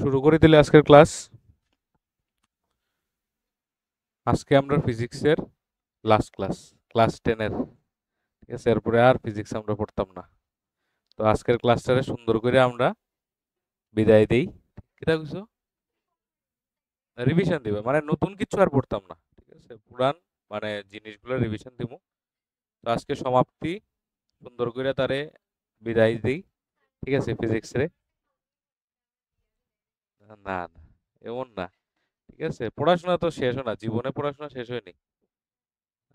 শুরু করে দিলে আজকের ক্লাস। আজকে আমরা ফিজিক্সের লাস্ট ক্লাস, ক্লাস 10-এর। ঠিক আছে, এরপরে আর ফিজিক্স আমরা পড়তাম না। তো আজকের ক্লাসটারে সুন্দর করে আমরা বিদায় দেই। কিটা কইছো? রিভিশন দিবে মানে নতুন কিছু আর পড়তাম না। ঠিক আছে, পুরান মানে জিনিসগুলো রিভিশন দিব। তো আজকে সমাপ্তি, সুন্দর করে তারে বিদায় দিই। ঠিক আছে, ফিজিক্স রে। না না, এমন না। ঠিক আছে, পড়াশোনা তো শেষ হয় না, জীবনে পড়াশোনা শেষ হয়নি।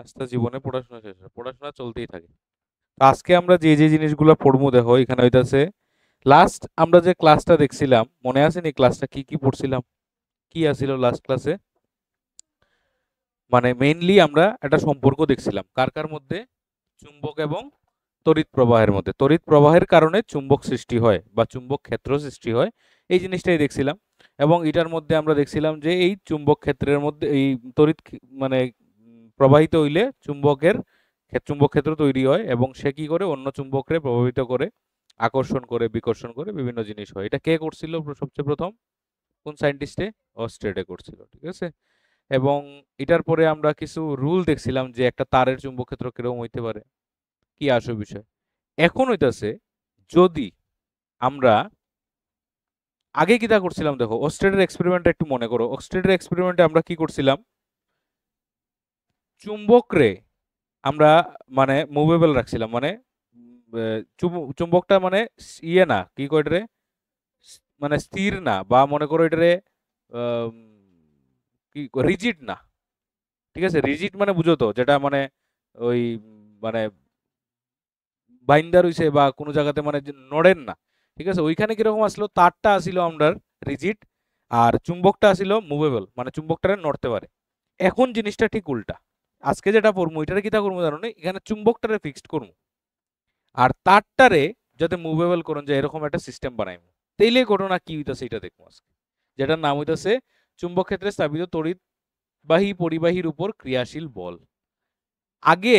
আস্তে জীবনে পড়াশোনা শেষ হয়, পড়াশোনা চলতেই থাকে। আজকে আমরা যে যে জিনিসগুলো পড়বো দেখো এখানে হইতাছে লাস্ট আমরা যে ক্লাসটা দেখছিলাম, মনে আছে নি ক্লাসটা কি কি পড়ছিলাম? কি আছিল লাস্ট ক্লাসে? মানে মেইনলি আমরা একটা সম্পর্ক দেখছিলাম কার কার মধ্যে, চুম্বক এবং তড়িৎ প্রবাহের মধ্যে। তড়িৎ প্রবাহের কারণে চুম্বক সৃষ্টি হয় বা চুম্বক ক্ষেত্র সৃষ্টি হয়, এই জিনিসটাই দেখছিলাম। এবং এটার মধ্যে আমরা দেখছিলাম যে এই চুম্বক ক্ষেত্রের মধ্যে এই তড়িৎ মানে প্রবাহিত হইলে চুম্বকের চুম্বক ক্ষেত্র তৈরি হয় এবং সে কি করে অন্য চুম্বককে প্রভাবিত করে, আকর্ষণ করে, বিকর্ষণ করে, বিভিন্ন জিনিস হয়। এটা কে করছিল সবচেয়ে প্রথম? কোন সায়েন্টিস্টে? অস্ট্রেডে করছিল। ঠিক আছে, এবং এটার পরে আমরা কিছু রুল দেখছিলাম যে একটা তারের চুম্বক ক্ষেত্র কিরকম হইতে পারে, কি আসল বিষয়। এখন হইতাছে যদি আমরা আগে কিটা করছিলাম দেখো, অস্ট্রেডের এক্সপেরিমেন্টটা একটু মনে করো। অস্ট্রেডের এক্সপেরিমেন্টে আমরা কি করছিলাম? চুম্বক রে আমরা মানে মুভেবল রাখছিলাম, মানে চুম্বকটা মানে ইয়ে না, কি কয় এটারে, মানে স্থির না, বা মনে করো এটারে আম, কি রিজিড না। ঠিক আছে, রিজিড মানে বুঝো তো, যেটা মানে ওই মানে বাইন্ডার হইছে বা কোনো জায়গাতে মানে যে নড়েন না। ঠিক আছে, ওইখানে কিরকম আসলো, তারটা আসিল আমরা রিজিড, আর চুম্বকটা আসিল মুভেবল, মানে চুম্বকটারে নড়তে পারে। এখন জিনিসটা ঠিক উল্টা। আজকে যেটা পড়বো এটারে কিটা করবো জানো নি? এখানে চুম্বকটারে ফিক্সড করবো আর তারটারে যাতে মুভেবল করুন যায় এরকম একটা সিস্টেম বানাইবো। তেইলে ঘটনা কি হইতাছে এটা দেখবো আজকে, যেটার নাম হইতাছে চুম্বক ক্ষেত্রে স্থাপিত তড়িৎবাহী পরিবাহীর উপর ক্রিয়াশীল বল। আগে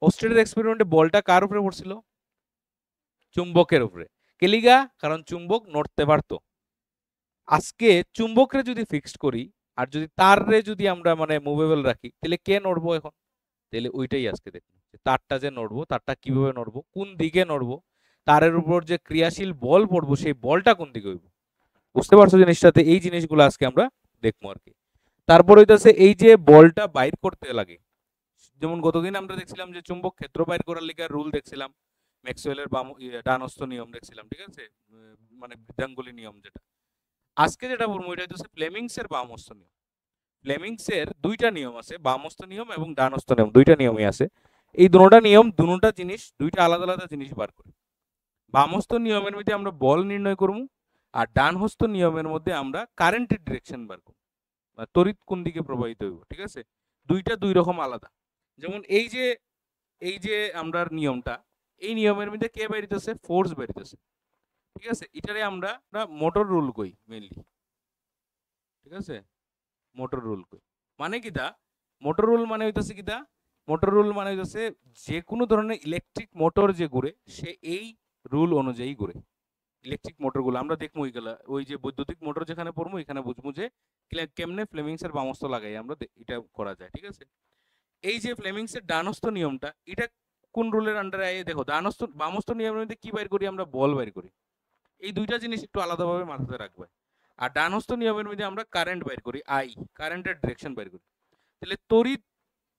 অস্ট্রেলিয়ার এক্সপেরিমেন্টে বলটা কার উপরে পড়ছিল? চুম্বকের উপরে। কেলিগা? কারণ চুম্বক নড়তে পারতো। আজকে চুম্বকরে যদি ফিক্সড করি আর যদি তাররে যদি আমরা মানে মুভেবল রাখি, তাহলে কে নড়বো এখন? তাহলে ওইটাই আজকে দেখবো, তারটা যে নড়বো, তারটা কিভাবে নড়বো, কোন দিকে নড়বো, তারের উপর যে ক্রিয়াশীল বল পড়বো সেই বলটা কোন দিকে হইব। বুঝতে পারছো জিনিসটাতে? এই জিনিসগুলো আজকে আমরা দেখবো আর কি। তারপর হইতাছে এই যে বলটা বাইর করতে লাগে, যেমন গতদিন আমরা দেখছিলাম যে চুম্বক ক্ষেত্র বাইর করার লিগে রুল দেখছিলাম, ম্যাক্সওয়েলের ডানস্থ নিয়ম দেখছিলাম। ঠিক আছে, মানে বৃদ্ধাঙ্গুলি নিয়ম যেটা। আজকে যেটা বলবো এটা হচ্ছে ফ্লেমিংস এর বামস্থ নিয়ম। ফ্লেমিংস এর দুইটা নিয়ম আছে, বামস্থ নিয়ম এবং ডানস্থ নিয়ম, দুইটা নিয়মই আছে। এই দুটোটা নিয়ম দুটোটা জিনিস দুইটা আলাদা আলাদা জিনিস বার করে। বামস্থ নিয়মের মধ্যে আমরা বল নির্ণয় করবো, আর ডানহস্ত নিয়মের মধ্যে আমরা কারেন্টের ডিরেকশন বার করবো, তড়িৎ কোন দিকে প্রবাহিত হইব। ঠিক আছে, দুইটা দুই রকম আলাদা। যেমন এই যে আমরা নিয়মটা, এই নিয়মের মধ্যে কে বাইরিতেছে? ফোর্স বাইরিতেছে। ঠিক আছে, এটারে আমরা মোটর রুল কই মেইনলি। ঠিক আছে, মোটর রুল কই মানে কিটা? মোটর রুল মানে হইতাছে কিটা? মোটর রুল মানে হইতাছে যে কোনো ধরনের ইলেকট্রিক মোটর যে ঘুরে সে এই রুল অনুযায়ী ঘুরে। ইলেকট্রিক মোটরগুলো আমরা দেখবো, ওইগুলা ওই যে বৈদ্যুতিক মোটর যেখানে পড়বো এখানে বুঝবো যে কেমনে ফ্লেমিংস এর বামস্থ লাগাই আমরা এটা করা যায়। ঠিক আছে, এই যে ফ্লেমিংস এর ডানস্থ নিয়মটা, এটা কোন রুলের আন্ডারে আইয়ে দেখো, ডানস্থ বামস্থ নিয়মের মধ্যে কি বাইর করি আমরা? বল বাইর করি। এই দুইটা জিনিস একটু আলাদাভাবে মাথাতে রাখবে। আর ডানস্থ নিয়মের মধ্যে আমরা কারেন্ট বাইর করি, আই, কারেন্টের ডিরেকশন বাইর করি। তাহলে তড়িৎ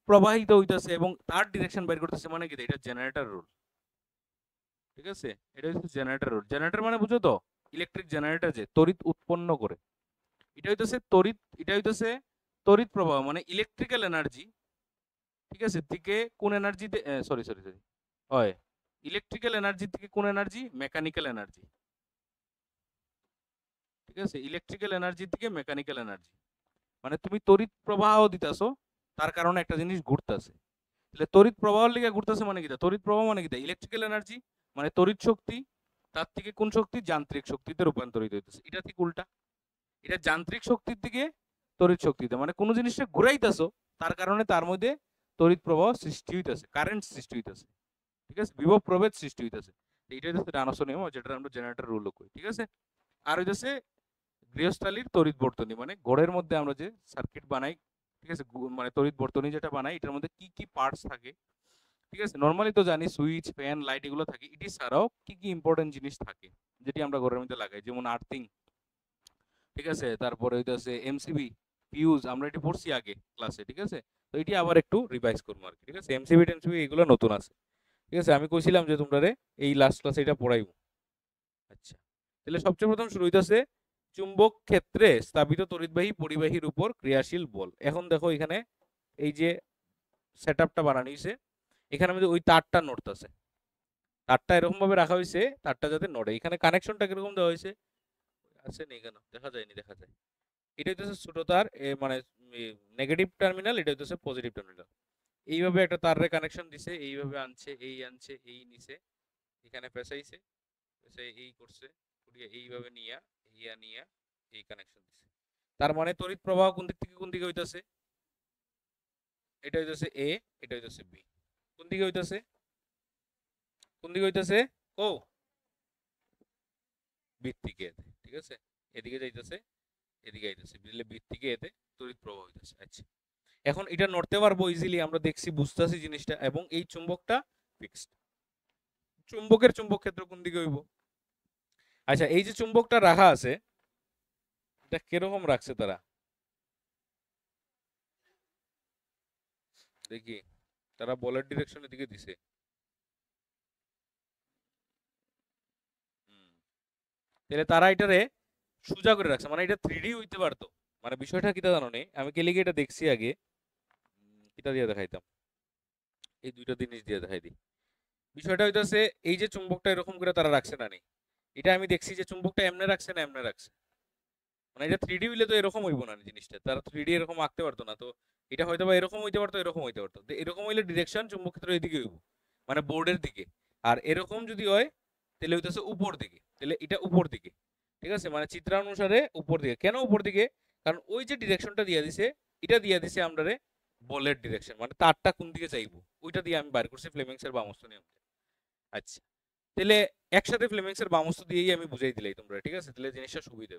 প্রবাহিত হইতাছে এবং তার ডিরেকশন বাইর করতেছে, মানে কি এটা জেনারেটর রুল। ঠিক আছে, এটা হচ্ছে জেনারেটর রুল। জেনারেটর মানে বুঝো তো, ইলেকট্রিক জেনারেটর যে তড়িৎ উৎপন্ন করে, এটা হইতেছে তড়িৎ, এটা হইতেছে তড়িৎ প্রবাহ মানে ইলেকট্রিক্যাল এনার্জি। ঠিক আছে, থেকে কোন এনার্জিতে, সরি সরি সরি, হয় ইলেকট্রিক্যাল এনার্জি থেকে কোন এনার্জি? Mechanical energy. ঠিক আছে, ইলেকট্রিক্যাল এনার্জি থেকে মেকানিক্যাল এনার্জি, মানে তুমি তড়িৎ প্রবাহ দিতাছো, তার কারণে একটা জিনিস ঘুরতেছে। তাহলে তড়িৎ প্রবাহের লিগে ঘুরতেছে মানে কি? তড়িৎ প্রবাহ মানে কি? ইলেকট্রিক্যাল এনার্জি মানে তড়িৎ শক্তি, তার থেকে কোন শক্তি? যান্ত্রিক শক্তিতে রূপান্তরিত হইতেছে। এটা ঠিক উল্টা, এটা যান্ত্রিক শক্তির দিকে তড়িৎ শক্তিতে, মানে কোনো জিনিসটা ঘুরাইতেছো তার কারণে তার মধ্যে তড়িৎ প্রবাহ সৃষ্টি হইতেছে, কারেন্ট সৃষ্টি হইতেছে। ঠিক আছে, বিভব প্রভেদ সৃষ্টি হইতেছে। এইটা হচ্ছে ডানস্থ নিয়ম, যেটা আমরা জেনারেটর রুল করি। ঠিক আছে, আর হইতেছে গৃহস্থালির তড়িৎ বর্তনী মানে ঘরের মধ্যে আমরা যে সার্কিট বানাই, ঠিক আছে, মানে তড়িৎ বর্তনী যেটা বানাই এটার মধ্যে কি কি পার্টস থাকে, ঠিক আছে। নর্মালি তো জানি সুইচ, ফ্যান, লাইট এগুলো থাকে, এটি ছাড়াও কি কি ইম্পর্টেন্ট জিনিস থাকে যেটি আমরা ঘরের মধ্যে লাগাই, যেমন আর্থিং, ঠিক আছে, তারপরে হইতাছে এমসিবি, ফিউজ, আমরা এটি পড়ছি আগে ক্লাসে, ঠিক আছে। তো এটি আবার একটু রিভাইজ করবো আর কি, ঠিক আছে। এমসিবি টেমসিবি এগুলো নতুন আছে, ঠিক আছে। আমি কইছিলাম যে তোমরা এই লাস্ট ক্লাসে এটা পড়াইবো। আচ্ছা, তাহলে সবচেয়ে প্রথম শুরু হইতাছে চুম্বক ক্ষেত্রে স্থাপিত তড়িৎবাহী পরিবাহীর উপর ক্রিয়াশীল বল। এখন দেখো এখানে এই যে সেটআপটা বানানো হয়েছে, এখানে মধ্যে ওই তারটা নড়তেছে, তারটা এরকম ভাবে রাখা হয়েছে তারটা যাতে নড়ে। এখানে কানেকশনটা কিরকম দেওয়া হয়েছে, আছে নেই কেন, দেখা যায়নি, দেখা যায়। এটা হচ্ছে ছোট তার, মানে নেগেটিভ টার্মিনাল, এটা হচ্ছে পজিটিভ টার্মিনাল। এইভাবে একটা তারের কানেকশন দিছে, এইভাবে আনছে, এই নিচে, এখানে পেঁচাইছে, পেঁচাই এই করছে, এইভাবে নিয়া নিয়া এই কানেকশন দিছে। তার মানে তড়িৎ প্রবাহ কোন দিক থেকে কোন দিকে হইতাছে, এটা হইতাছে এ, এটা হইতাছে বি। কোন দিকে হইতাছে, কোন দিকে হইতাছে, ও বৃত্ত থেকে এতে, ঠিক আছে, এদিকে যাইতেছে, এদিকে আইতেছে, বুঝলে, বৃত্ত থেকে এতে তড়িৎ প্রবাহ হইতাছে। আচ্ছা, এখন এটা নড়তে পারবো ইজিলি, আমরা দেখছি, বুঝতেছি জিনিসটা, এবং এই চুম্বকটা ফিক্সড। চুম্বকের চুম্বক ক্ষেত্র কোন দিকে হইব। আচ্ছা, এই যে চুম্বকটা রাখা আছে এটা কিরকম রাখছে তারা, দেখি, তারা বলের ডিরেকশনের দিকে দিছে। তাহলে তারা এটারে সোজা করে রাখছে, মানে এটা 3D হইতে পারতো। মানে বিষয়টা কিটা জানো নি, আমি কেলিগে এটা দেখছি আগে, কিটা দিয়ে দেখাইতাম, এই দুইটা জিনিস দিয়ে দেখাই দিই। বিষয়টা হইতাছে এই যে চুম্বকটা এরকম করে তারা রাখছে না নি, এটা আমি দেখছি যে চুম্বকটা এমনে রাখছে না এমনে রাখছে, মানে এটা 3D হইলে তো এরকম হইব না জিনিসটা, তারা 3D এরকম আঁকতে পারতো না। তো এটা হয়তো বা এরকম হইতে পারতো, এরকম হইতে পারতো। তো এরকম হইলে ডিরেকশন চুম্বক ক্ষেত্র এদিকে হইব, মানে বোর্ডের দিকে। আর এরকম যদি হয় তাহলে হইতেছে উপর দিকে, তাহলে এটা উপর দিকে, ঠিক আছে, মানে চিত্রানুসারে উপর দিকে। কেন উপর দিকে, কারণ ওই যে ডিরেকশনটা দিয়ে দিছে, এটা দিয়ে দিছে আমরা বলের ডিরেকশন, মানে তারটা কোন দিকে চাইবো ওইটা দিয়ে আমি বাইর করছি ফ্লেমিংসের বামস্থ নিয়ম। আচ্ছা, তাহলে একসাথে ফ্লেমিংসের বামস্থ দিয়েই আমি বুঝাই দিলাই তোমরা, ঠিক আছে, তাহলে জিনিসটা সুবিধা।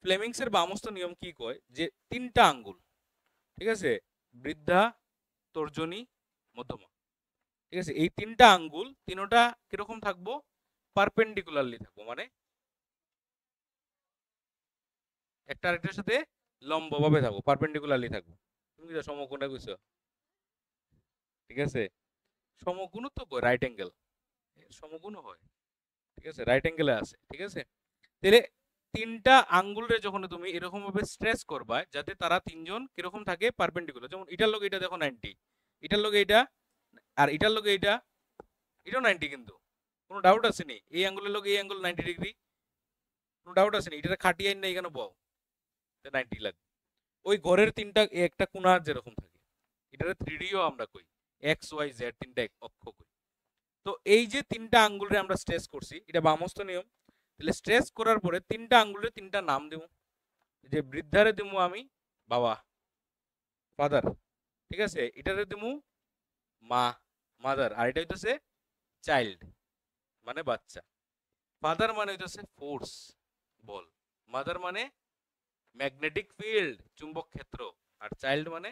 ফ্লেমিংসের বামস্থ নিয়ম কি কয়, যে তিনটা আঙ্গুল, ঠিক আছে, বৃদ্ধা, তর্জনী, মধ্যমা, ঠিক আছে, এই তিনটা আঙ্গুল তিনটা কিরকম থাকবো, পারপেন্ডিকুলারলি থাকবো, মানে একটা আরেকটার সাথে লম্বভাবে থাকবো, পারপেন্ডিকুলারলি থাকবো। তুমি যা সমকোণে কইছো, ঠিক আছে, সমকোণ তো রাইট অ্যাঙ্গেল, সমকোণ হয়, ঠিক আছে, রাইট অ্যাঙ্গেলে আছে, ঠিক আছে। তাহলে তিনটা আঙ্গুলরে যখন তুমি এরকম ভাবে স্ট্রেচ করবা যাতে তারা তিনজন কিরকম থাকে, পারপেন্ডিকুলার, যেমন এটার লগে এটা দেখো 90, এটার লগে এটা, আর এটার লগে এটা, এটাও 90, কিন্তু কোনো ডাউট আছে নি, এই আঙ্গুলের লগে এই আঙ্গুল 90 ডিগ্রি, কোনো ডাউট আছে নি, এটা খাটিয়ে না এখানে বও, 90 লাগবে। ওই ঘরের তিনটা একটা কোণা যেরকম থাকে, এটারে 3Dও আমরা কই, এক্স ওয়াই জেড তিনটা অক্ষ কই। তো এই যে তিনটা আঙ্গুলরে আমরা স্ট্রেচ করছি, এটা বামস্থ নিয়ম। তাহলে স্ট্রেচ করার পরে তিনটা আঙ্গুলের তিনটা নাম দেব, যে বৃদ্ধারে দেবো আমি বাবা, ফাদার, ঠিক আছে, এটারে দেবো মা, মাদার, আর এটা হইতেছে চাইল্ড, মানে বাচ্চা। ফাদার মানে হইতেছে ফোর্স, বল, মাদার মানে ম্যাগনেটিক ফিল্ড, চুম্বক ক্ষেত্র, আর চাইল্ড মানে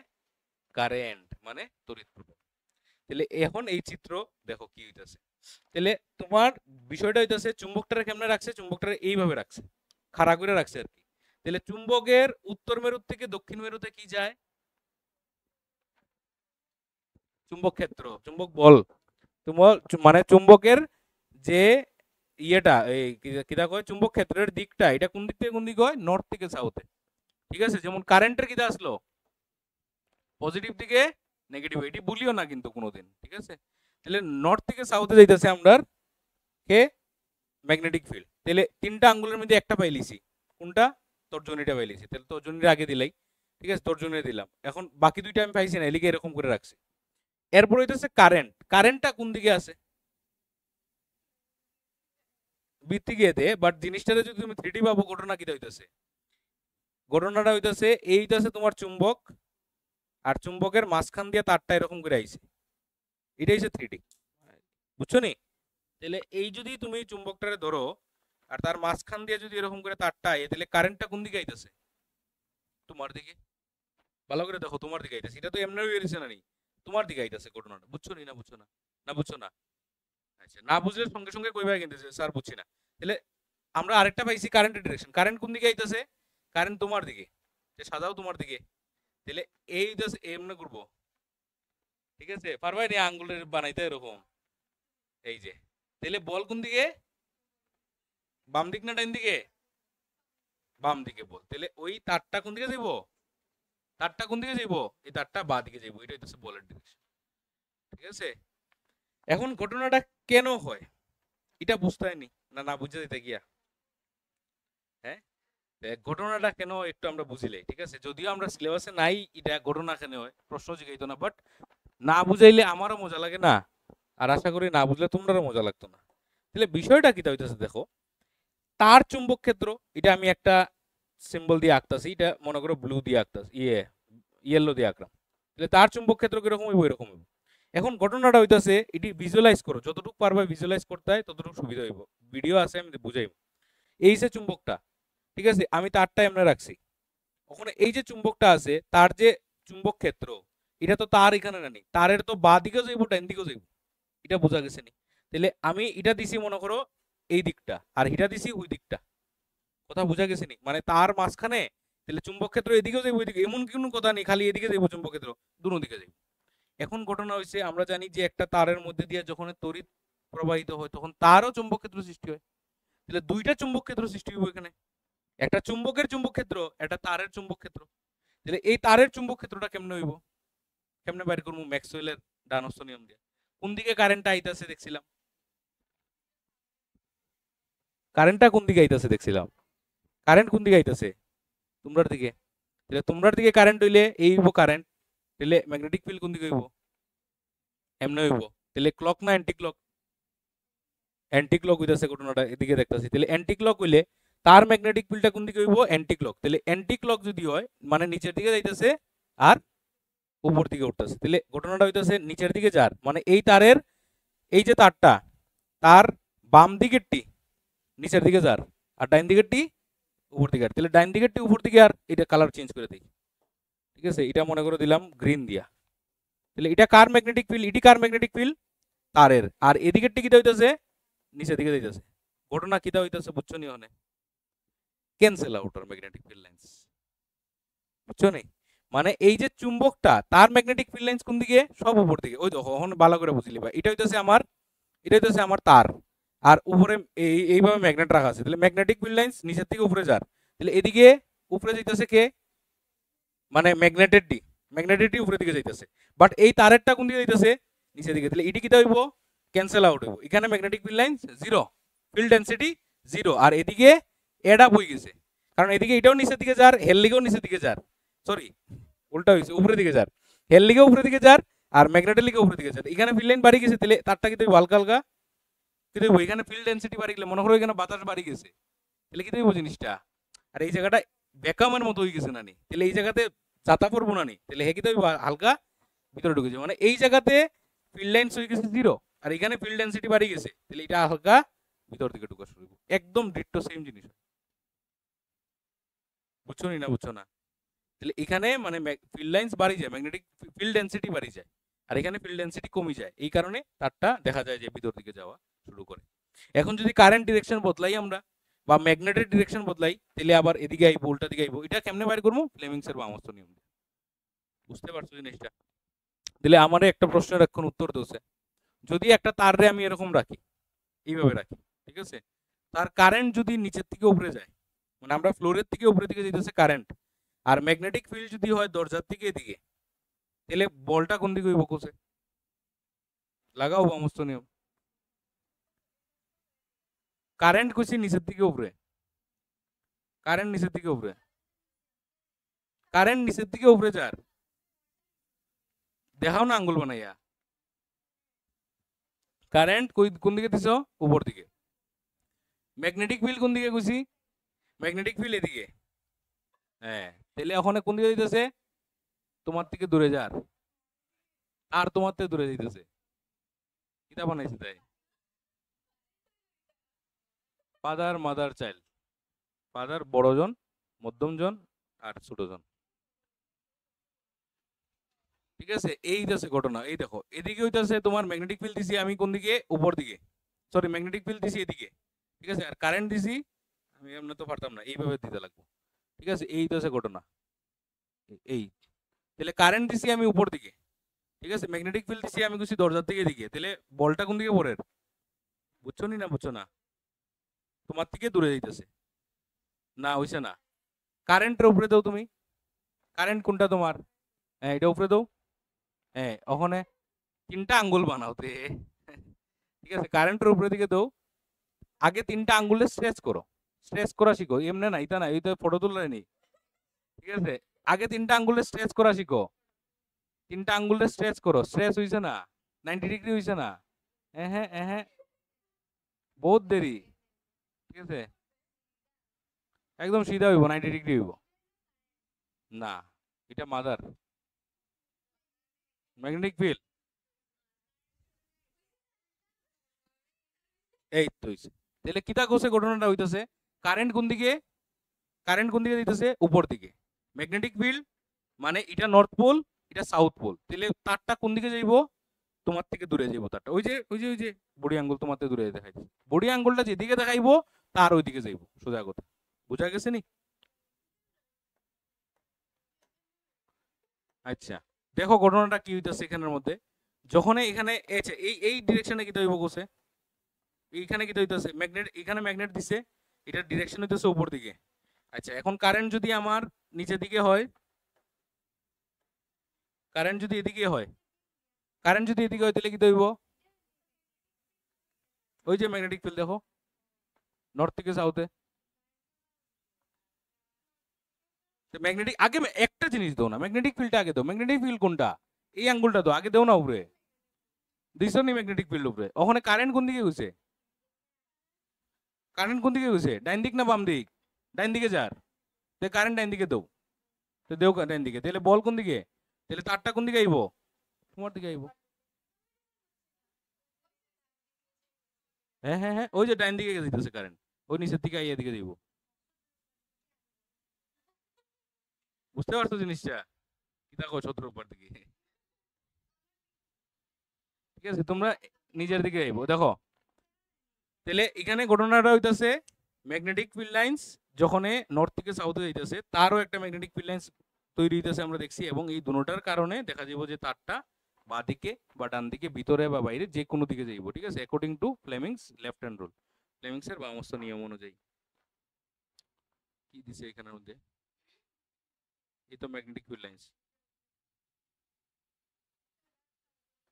কারেন্ট, মানে তড়িৎ প্রবাহ। তাহলে এখন এই চিত্র দেখো কি হইতাছে, তাহলে তোমার বিষয়টা হইতাছে চুম্বকটারে কেমনে রাখছে, চুম্বকটারে এইভাবে রাখছে, খাড়া করে রাখছে আর কি। তাহলে চুম্বকের উত্তর মেরু থেকে দক্ষিণ মেরুতে কি যায়, চুম্বক ক্ষেত্র, চুম্বক বল, তোমার মানে চুম্বকের যে ইয়েটা, এই কিটা কয়, চুম্বক ক্ষেত্রের দিকটা, এটা কোন দিক থেকে কোন দিক হয়, নর্থ থেকে সাউথে, ঠিক আছে। যেমন কারেন্টের কিটা আসলো পজিটিভ দিকে নেগেটিভ, এটি বলিও না কিন্তু কোনোদিন, ঠিক আছে। তাহলে নর্থ থেকে সাউথে যাইতেছে আমরা কে, ম্যাগনেটিক ফিল্ড। তাহলে তিনটা আঙ্গুলের মধ্যে একটা পাইলিছি, কোনটা, তর্জনীটা পাইলিছি, তাহলে তর্জনীর আগে দিলাই, ঠিক আছে, তর্জনী দিলাম। এখন বাকি দুইটা আমি পাইছি না, এলিকে এরকম করে রাখছি। এরপর হইতেছে কারেন্ট, কারেন্টটা কোন দিকে আছে, বৃত্তি গিয়েতে, বাট জিনিসটাতে যদি তুমি 3D পাবো, ঘটনা কিটা হইতেছে, ঘটনাটা হইতেছে এই হইতেছে তোমার চুম্বক, আর চুম্বকের মাঝখান দিয়ে তারটা এরকম করে আইছে, এটাই হচ্ছে 3D, বুঝছো নি। তাহলে এই যদি তুমি চুম্বকটারে ধরো, আর তার মাঝখান দিয়ে যদি এরকম করে তারটা আয়, তাহলে কারেন্টটা কোন দিকে আইতেছে? তোমার দিকে। ভালো করে দেখো, তোমার দিকে আইতেছে। এটা তো এমনি বেরিয়েছে না নি, তোমার দিকে আইতেছে ঘটনাটা। বুঝছো নি? না বুঝছো না? না বুঝছো না? আচ্ছা, না বুঝলে সঙ্গে সঙ্গে কইবা কিন্তু যে স্যার বুঝছি না। তাহলে আমরা আরেকটা পাইছি কারেন্টের ডিরেকশন। কারেন্ট কোন দিকে আইতেছে? কারেন্ট তোমার দিকে, যে সাজাও তোমার দিকে। তাহলে এই জাস্ট এমনি করবো, ঠিক আছে? পারবাই নি আঙ্গুলের বানাইতে এরকম, এই যে। তাহলে বল কোন দিকে? বাম দিক না ডাইন দিকে? বাম দিকে বল। তাহলে ওই তারটা কোন দিকে যাইবো? তারটা কোন দিকে যাইবো? এই তারটা বাঁ দিকে যাইবো। এটা হইতেছে বলের ডিরেকশন, ঠিক আছে? এখন ঘটনাটা কেন হয় এটা বুঝতে হয়নি না, না বুঝে দিতে গিয়া, হ্যাঁ? ঘটনাটা কেন একটু আমরা বুঝিলে, ঠিক আছে? যদিও আমরা সিলেবাসে নাই এটা ঘটনা কেন হয় প্রশ্ন জিগাইতো না, বাট না বুঝাইলে আমারও মজা লাগে না, আর আশা করি না বুঝলে তোমরাও মজা লাগতো না। তাহলে বিষয়টা কি হইতেছে দেখো, তার চুম্বক ক্ষেত্র, এটা আমি একটা সিম্বল দিয়ে আঁকতাছি, এটা মনে করো ব্লু দিয়ে আঁকতাছি, ইয়েলো দিয়ে আঁকলাম। তাহলে তার চুম্বক ক্ষেত্র কিরকম হইব? এরকম হইব। এখন ঘটনাটা হইতাছে, এটি ভিজুয়ালাইজ করো, যতটুকু পারবা ভিজুয়ালাইজ করতে হয় ততটুকু সুবিধা হইব। ভিডিও আছে, আমি বুঝাইব। এই যে চুম্বকটা, ঠিক আছে, আমি তারটা এমনি রাখছি। ওখানে এই যে চুম্বকটা আছে, তার যে চুম্বক ক্ষেত্র, এটা তো তার এখানে নানি, তারের তো বাঁ দিকেও যাইব ডান দিকেও যাইব। এটা বোঝা গেছে নি? তাহলে আমি এটা দিছি মনে করো এই দিকটা, আর এটা দিছি ওই দিকটা। কথা বোঝা গেছে নি? মানে তার মাঝখানে, তাহলে চুম্বক ক্ষেত্র এদিকেও যাইব ওইদিকে, এমন কোনো কথা নেই খালি এদিকে যাইব চুম্বক ক্ষেত্র, দুনো দিকে যাইব। এখন ঘটনা হয়েছে, আমরা জানি যে একটা তারের মধ্যে দিয়ে যখন তড়িৎ প্রবাহিত হয় তখন তারও চুম্বক ক্ষেত্র সৃষ্টি হয়। তাহলে দুইটা চুম্বক ক্ষেত্র সৃষ্টি হইব এখানে, একটা চুম্বকের চুম্বক ক্ষেত্র, একটা তারের চুম্বক ক্ষেত্র। তাহলে এই তারের চুম্বক ক্ষেত্রটা কেমনে হইব? কেমনে বাইর করবো? ম্যাক্সওয়েলের ডানস্থ নিয়ম দিয়ে। কোন দিকে কারেন্টটা আইতাছে দেখছিলাম? কারেন্টটা কোন দিকে আইতাছে দেখছিলাম? কারেন্ট কোন দিকে আইতাছে? তোমরার দিকে। তাহলে তোমরার দিকে কারেন্ট হইলে এই হইব কারেন্ট। তাহলে ম্যাগনেটিক ফিল্ড কোন দিকে হইব? এমনে হইব। তাহলে ক্লক না অ্যান্টি ক্লক? অ্যান্টি ক্লক হইতাছে ঘটনাটা, এদিকে দেখতাছি। তাহলে অ্যান্টি ক্লক হইলে তার ম্যাগনেটিক ফিল্ডটা কোন দিকে হইব? Anti clock. তাহলে অ্যান্টি ক্লক যদি হয় মানে নিচের দিকে যাইতেছে আর উপর দিকে উঠতেছে। তাহলে ঘটনাটা হইতাছে নিচের দিকে যার, মানে এই তারের, এই যে তারটা, তার বাম দিকেরটি নিচের দিকে যার, আর ডাইন দিকেরটি উপর দিকে। তাহলে ডাইন দিকেরটি উপর দিকে, আর এটা কালার চেঞ্জ করে দিই, ঠিক আছে? এটা মনে করে দিলাম গ্রিন দিয়া। তাহলে এটা কার ম্যাগনেটিক ফিল্ড? এটি কার ম্যাগনেটিক ফিল্ড? তারের। আর এদিকেরটি কিটা হইতাছে? নিচের দিকে যাইতাছে। ঘটনা কিটা হইতাছে বুঝছো নি? ওখানে ক্যান্সেল আউট আর ম্যাগনেটিক ফিল্ড লাইন্স, বুঝছো নি? মানে এই যে চুম্বকটা, তার ম্যাগনেটিক ফিল্ড লাইন্স কোন দিকে? সব উপর দিকে। ওই দেখো, এখন ভালো করে বুঝলি ভাই, এটা হইতাছে আমার, এটা হইতাছে আমার তার, আর উপরে এইভাবে ম্যাগনেট রাখা আছে। তাহলে ম্যাগনেটিক ফিল্ড লাইন্স নিচের থেকে উপরে যার। তাহলে এদিকে উপরে যাইতেছে কে? মানে ম্যাগনেটের ডি, ম্যাগনেটের ডি উপরের দিকে যাইতেছে। বাট এই তারেরটা কোন দিকে যাইতেছে? নিচের দিকে। তাহলে এটি কিটা হইব? ক্যান্সেল আউট হইব। এখানে magnetic field lines zero, field density zero, আর এদিকে এডা বই গেছে, কারণ এদিকে এটাও নিচের দিকে যার, হেল লিগেও নিচের দিকে যার, সরি উল্টা হয়েছে, উপরের দিকে যার, হেল লিগেও উপরের দিকে যার, আর ম্যাগনেটের লিগেও উপরের দিকে যার। এখানে ফিল্ড লাইন বাড়ি গেছে, তাহলে তারটা কিন্তু হালকা হালকা কিন্তু এখানে ফিল্ড ডেনসিটি বাড়ি গেলে মনে করো এখানে বাতাস বাড়ি গেছে, তাহলে কি দেখবো জিনিসটা? আর এই জায়গাটা বেকামের মতো হয়ে গেছে না নি? তাহলে এই জায়গাতে চাতা পড়বো না নি? তাহলে হেকি তো হালকা ভিতরে ঢুকেছে, মানে এই জায়গাতে ফিল্ড লাইন্স হয়ে গেছে জিরো, আর এখানে ফিল্ড ডেনসিটি বাড়ি গেছে, তাহলে এটা হালকা ভিতর দিকে ঢুকা শুরু করবো। একদম ডিট্টো সেম জিনিস। বুঝছো নি? না বুঝছো না? তাহলে এখানে মানে ফিল্ড লাইন্স বাড়ি যায়, ম্যাগনেটিক ফিল্ড ডেনসিটি বাড়ি যায়, আর এখানে ফিল্ড ডেনসিটি কমে যায়। এই কারণে তারটা দেখা যায় যে ভিতর দিকে যাওয়া শুরু করে। এখন যদি কারেন্ট ডিরেকশন বদলাই আমরা, বা ম্যাগনেটের ডিরেকশন বদলাই, তাহলে আবার এদিকে আইবো, উল্টা দিকে আইবো। এটা কেমনে বাইর করবো? ফ্লেমিংস এর বামস্থ নিয়ম। বুঝতে পারছো জিনিসটা? তাহলে আমার একটা প্রশ্নের এখন উত্তর দোছে, যদি একটা তার রে আমি এরকম রাখি, এইভাবে রাখি, ঠিক আছে, তার কারেন্ট যদি নিচের থেকে উপরে যায়, মানে আমরা ফ্লোরের থেকে উপরে দিকে যেতেছে কারেন্ট, আর ম্যাগনেটিক ফিল্ড যদি হয় দরজার থেকে এদিকে, তাহলে বলটা কোন দিকে হইব কোসে? লাগাও সমস্ত নিয়ম। কারেন্ট কইছি নিচের দিকে উপরে, কারেন্ট নিচের দিকে উপরে, কারেন্ট নিচের দিকে উপরে যার, দেখাও না আঙ্গুল বানাইয়া। কারেন্ট কোন দিকে দিছ? উপর দিকে। ম্যাগনেটিক ফিল্ড কোন দিকে কইছি? ম্যাগনেটিক ফিল্ড এদিকে। হ্যাঁ, তাহলে ওখানে কোন দিকে যাইতেছে? তোমার থেকে দূরে যার, আর তোমার থেকে দূরে যাইতেছে। কিতা বানাইছে তাই? ফাদার মাদার চাইল্ড, ফাদার বড়জন, মধ্যমজন আর ছোটজন। ঠিক আছে, এই হইতাছে ঘটনা। এই দেখো এদিকে হইতাছে তোমার ম্যাগনেটিক ফিল্ড দিছি আমি কোন দিকে, উপর দিকে, সরি ম্যাগনেটিক ফিল্ড দিছি এদিকে, ঠিক আছে, আর কারেন্ট দিছি আমি এমনি তো পারতাম না, এইভাবে দিতে লাগবে। ঠিক আছে, এই হইতাছে ঘটনা। এই তাহলে কারেন্ট দিছি আমি উপর দিকে, ঠিক আছে, ম্যাগনেটিক ফিল্ড দিছি আমি কিছু দরজার দিকে দিকে, তাহলে বলটা কোন দিকে পড়ে, বুঝছো নি না বুঝছো না? তোমার থেকে দূরে যাইতেছে না, হইছে না? কারেন্টের উপরে দাও তুমি, কারেন্ট কোনটা তোমার, হ্যাঁ এটা উপরে দাও, হ্যাঁ ওখানে তিনটা আঙ্গুল বানাওতে, ঠিক আছে, কারেন্টের উপরে দিকে দাও, আগে তিনটা আঙ্গুলে স্ট্রেচ করো, স্ট্রেচ করা শিখো, এমনি না ইতা না, এই তো ফটো তুলে নি, ঠিক আছে, আগে তিনটা আঙ্গুলে স্ট্রেচ করা শিখো, তিনটা আঙ্গুলে স্ট্রেচ করো, স্ট্রেচ হইছে না, 90 ডিগ্রি হইছে না, হ্যাঁ হ্যাঁ, বহুত দেরি, ঠিক আছে, একদম সিধা হইব, 90 ডিগ্রি হইব না, এটা মাদার ম্যাগনেটিক ফিল্ড, এই তো হইছে। তাহলে কিতা কোসে ঘটনাটা হইতাছে, কারেন্ট কোন দিকে, কারেন্ট কোন দিকে দিতেছে, উপর দিকে, ম্যাগনেটিক ফিল্ড মানে এটা নর্থ পোল, এটা সাউথ পোল, তাহলে তারটা কোন দিকে যাইবো, তোমার থেকে দূরে যাইবো তারটা, ওই যে বডি আঙ্গুল তোমার থেকে দূরে দেখাইছে, বডি আঙ্গুলটা যেদিকে দেখাইবো তার ওইদিকে যাইবো, সোজা কথা, বুঝা গেছে নি? আচ্ছা, দেখো ঘটনাটা কি হইতাছে এখানের মধ্যে, যখন এখানে এই ডিরেকশনে কি হইব কোসে, এইখানে কি হইতাছে ম্যাগনেট, এখানে ম্যাগনেট দিছে, এটার ডিরেকশন হইতাছে উপর দিকে। আচ্ছা, এখন কারেন্ট যদি আমার নিচের দিকে হয়, কারেন্ট যদি এদিকে হয়, কারেন্ট যদি এদিকে হয় তাহলে কি হইব, ওই যে ম্যাগনেটিক ফিল্ড দেখো নর্থ থেকে সাউথে, ম্যাগনেটিক আগে একটা জিনিস দাও না, ম্যাগনেটিক ফিল্ডটা আগে দাও, ম্যাগনেটিক ফিল্ড কোনটা, এই আঙ্গুলটা দাও আগে, দাও না উপরে, দিছো নি ম্যাগনেটিক ফিল্ড উপরে, ওখানে কারেন্ট কোন দিকে গেছে, কারেন্ট কোন দিকে গেছে, ডাইন দিক না বাম দিক, ডাইন দিকে যার, তো কারেন্ট ডাইন দিকে দাও, তো দেও ডাইন দিকে, তাহলে বল কোন দিকে, তাহলে তারটা কোন দিকে আইবো, তোমার দিকে আইবো, হ্যাঁ ওই যে ডাইন দিকে দিতেছে কারেন্ট, ওই নিচের দিকে আইয়া দিকে দিব, বুঝতে পারছো জিনিসটা, কি দেখো শত্রুর উপর দিকে, ঠিক আছে, তোমরা নিজের দিকে আইবো, দেখো তাহলে এখানে ঘটনাটা হইতাছে ম্যাগনেটিক ফিল্ড লাইন্স যখন নর্থ থেকে সাউথে যাইতেছে, তারও একটা ম্যাগনেটিক ফিল্ড লাইন্স তৈরি হইতেছে আমরা দেখছি, এবং এই দুটোটার কারণে দেখা যাবো যে তারটা বা দিকে বা ডান দিকে, ভিতরে বা বাইরে যে কোনো দিকে যাইবো, ঠিক আছে, according to Fleming's left hand rule, Fleming's এর বামস্ত নিয়ম অনুযায়ী। কি দিছে এখানের মধ্যে, এই তো ম্যাগনেটিক ফিল্ড লাইন্স,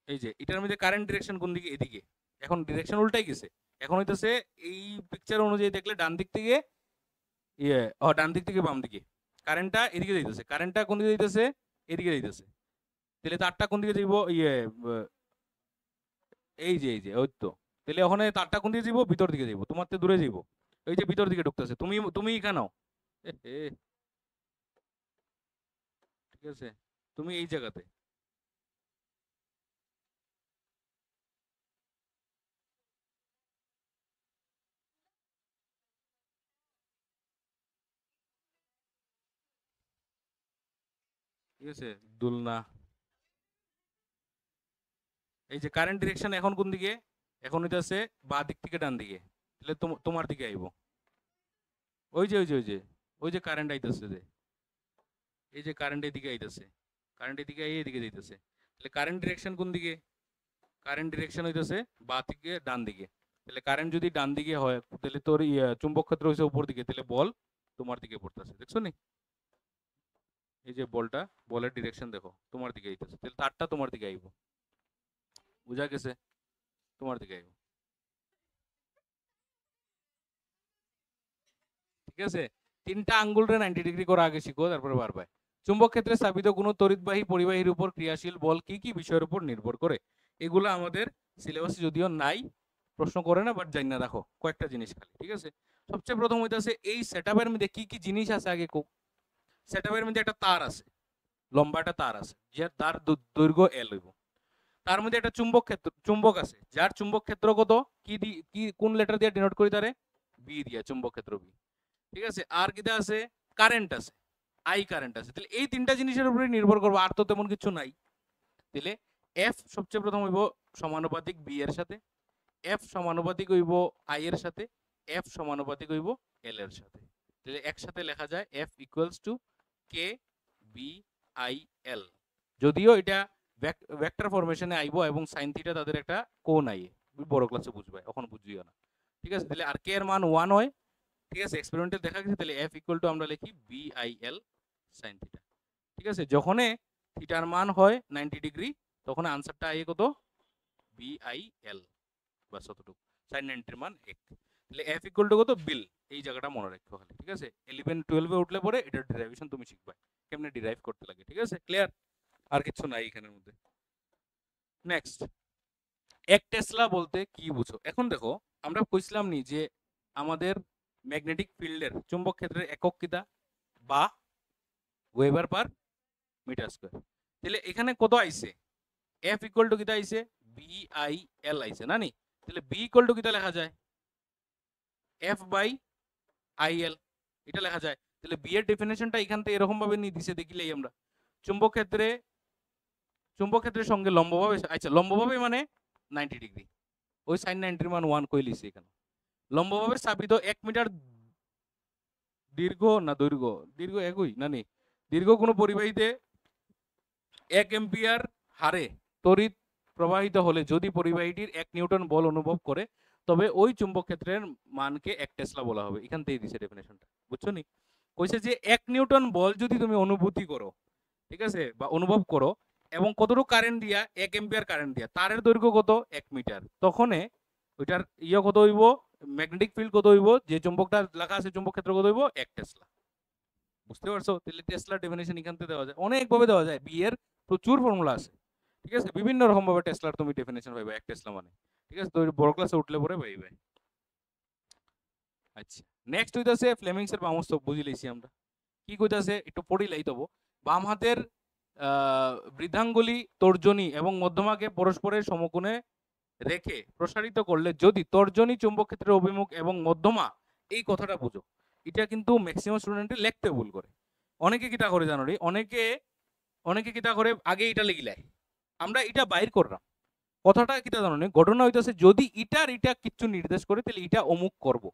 এই যে এটার মধ্যে কারেন্ট ডিরেকশন কোন দিকে, এদিকে, এখন ডিরেকশন উল্টাই গেছে, এখন হইতেছে এই পিকচার অনুযায়ী দেখলে ডান দিক থেকে ডান দিক থেকে বাম দিকে কারেন্টটা এদিকে যাইতেছে, কারেন্টটা কোন দিকে যাইতেছে, এদিকে যাইতেছে, তাহলে তারটা কোন দিকে যাইব, এই যে ওই তো, তাহলে ওখানে তারটা কোন দিকে যাইব, ভিতর দিকে যাইব, তোমার থেকে দূরে যাইব, এই যে ভিতর দিকে ঢুকতেছে, তুমি তুমি এখানে ঠিক আছে, তুমি এই জায়গাতে, ঠিক আছে, দুলনা, এই যে কারেন্ট ডিরেকশন এখন কোন দিকে, এখন হইতাছে বা দিক থেকে ডান দিকে, তাহলে তোমার দিকে আইব, ওই যে কারেন্ট আইতাছে যে, এই যে কারেন্ট এদিকে আইতাছে, কারেন্ট এদিকে আইয়ে এদিকে যাইতেছে, তাহলে কারেন্ট ডিরেকশন কোন দিকে, কারেন্ট ডিরেকশন হইতেছে বা থেকে ডান দিকে, তাহলে কারেন্ট যদি ডান দিকে হয় তাহলে তোর চুম্বক ক্ষেত্র হইছে উপর দিকে, তাহলে বল তোমার দিকে পড়তেছে, দেখছো নি, এই যে বলটা, বলের ডিরেকশন দেখো তোমার দিকে আইতেছে, তাহলে তারটা তোমার দিকে আইব, বুঝা গেছে, তোমার দিকে আইব, ঠিক আছে, তিনটা আঙ্গুলরে 90 ডিগ্রি করা আগে শিখো, তারপরে বারবে। চুম্বক ক্ষেত্রে স্থাপিত কোনো তড়িৎবাহী পরিবাহীর উপর ক্রিয়াশীল বল কি কি বিষয়ের উপর নির্ভর করে, এগুলো আমাদের সিলেবাসে যদিও নাই, প্রশ্ন করে না, বাট জানি না, রাখো কয়েকটা জিনিস খালি, ঠিক আছে। সবচেয়ে প্রথম হইতাছে এই সেটআপের মধ্যে কি কি জিনিস আছে আগে কো, সেটআপের মধ্যে একটা তার আছে, লম্বা একটা তার আছে, যার তার দৈর্ঘ্য এল হইব, তার মধ্যে একটা চুম্বক ক্ষেত্র, চুম্বক আছে যার চুম্বক ক্ষেত্র কত, কি কোন লেটার দিয়ে ডিনোট করি তারে, বি দিয়া চুম্বক ক্ষেত্র বি, ঠিক আছে। আর কিটা আছে, কারেন্ট আছে, আই কারেন্ট আছে। তাহলে এই তিনটা জিনিসের উপরে নির্ভর করবো, আর তো তেমন কিছু নাই। তাহলে এফ সবচেয়ে প্রথম হইব সমানুপাতিক বি এর সাথে, এফ সমানুপাতিক হইব আই এর সাথে, এফ সমানুপাতিক হইব এল এর সাথে। তাহলে একসাথে লেখা যায় F equals to K B I L. যদিও এটা ভেক্টর ফরমেশনে আইব এবং সাইন থিটা তাদের একটা কোণ আইয়ে, বড় ক্লাসে বুঝবে, এখন বুঝিও না, ঠিক আছে। তাহলে আর কে এর মান 1 হয়, ঠিক আছে, এক্সপেরিমেন্টে দেখা গেছে। তাহলে এফ ইকুয়াল টু আমরা লিখি B I L sine theta, ঠিক আছে। যখন থিটার মান হয় 90 ডিগ্রি তখন আনসারটা আইয়ে কত, বি আই এল, বাস অতটুকু। সাইন 90 এর মান 1। তাহলে এফ ইকুয়াল টু কত, বিল, এই জায়গাটা মনে রাখো খালি, ঠিক আছে। 11 12 এ উঠলে পরে এটার ডেরিভেশন তুমি শিখবা কেমনে ডিরাইভ করতে লাগে, ঠিক আছে, ক্লিয়ার। আর কিছু নাই এখানের মধ্যে। নেক্সট, 1 টেসলা বলতে কি বুঝো? এখন দেখো, আমরা কইছিলাম নি যে আমাদের ম্যাগনেটিক ফিল্ডের চুম্বক ক্ষেত্রের একক কিটা, বা ওয়েবার পার মিটার স্কয়ার। তাহলে এখানে কত আইছে, এফ ইকুয়াল টু কিটা আইছে, বি আই এল আইছে না নি। তাহলে বি ইকুয়াল টু কিটা লেখা যায়, এফ বাই আই এল, এটা লেখা যায়। তাহলে বি এর ডেফিনেশনটা এখান থেকে এরকম ভাবে নিয়ে দিছে, দেখিলেই আমরা চুম্বক ক্ষেত্রের সঙ্গে লম্বভাবে, আচ্ছা লম্বভাবে মানে 90 ডিগ্রি, ওই সাইন 90 মান 1 কই লিছি এখানে। লম্বভাবে স্থাপিত 1 মিটার দীর্ঘ না দৈর্ঘ্য, দীর্ঘ একই না নি, দীর্ঘ কোনো পরিবাহীতে 1 এম্পিয়ার হারে তড়িৎ প্রবাহিত হলে যদি পরিবাহীটির 1 নিউটন বল অনুভব করে তবে ওই চুম্বক ক্ষেত্রের মানকে 1 টেসলা বলা হবে। এখান থেকে দিছে ডেফিনেশনটা, বুঝছো নি? কইছে যে 1 নিউটন বল যদি তুমি অনুভূতি করো, ঠিক আছে, বা অনুভব করো, এবং কতটুকু কারেন্ট দিয়া, 1 এম্পিয়ার কারেন্ট দিয়া, তারের দৈর্ঘ্য কত, 1 মিটার, তখন ওইটার কত হইব, ম্যাগনেটিক ফিল্ড কত হইব, যে চুম্বকটা লেখা আছে চুম্বক ক্ষেত্র কত হইব, 1 টেসলা। বুঝতে পারছো? তাহলে টেসলার ডেফিনেশন এখান থেকে দেওয়া যায়, অনেকভাবে দেওয়া যায়, বি এর প্রচুর ফর্মুলা আছে, ঠিক আছে, বিভিন্ন রকম ভাবে টেসলার তুমি ডেফিনেশন পাইবে 1 টেসলা মানে, ঠিক আছে। তো বড় ক্লাসে উঠলে পরে পাইবে। আচ্ছা, নেক্সট হইতাছে ফ্লেমিংস এর বাম হস্ত, বুঝি লইছি আমরা কি কইতাছে, একটু পড়ি লাই তবো। বাম হাতের বৃদ্ধাঙ্গুলি, তর্জনী এবং মধ্যমাকে পরস্পরের সমকোণে রেখে প্রসারিত করলে যদি তর্জনী চুম্বক ক্ষেত্রের অভিমুখ এবং মধ্যমা, এই কথাটা বুঝো, এটা কিন্তু ম্যাক্সিমাম স্টুডেন্টে লিখতে ভুল করে। অনেকে কিটা করে জানো রে, অনেকে কিটা করে আগে এটা লিখিলাই, আমরা এটা বাইর করলাম, কথাটা কিটা জানো নি, ঘটনা হইতাছে যদি এটা কিছু নির্দেশ করে তাহলে এটা অমুক করব,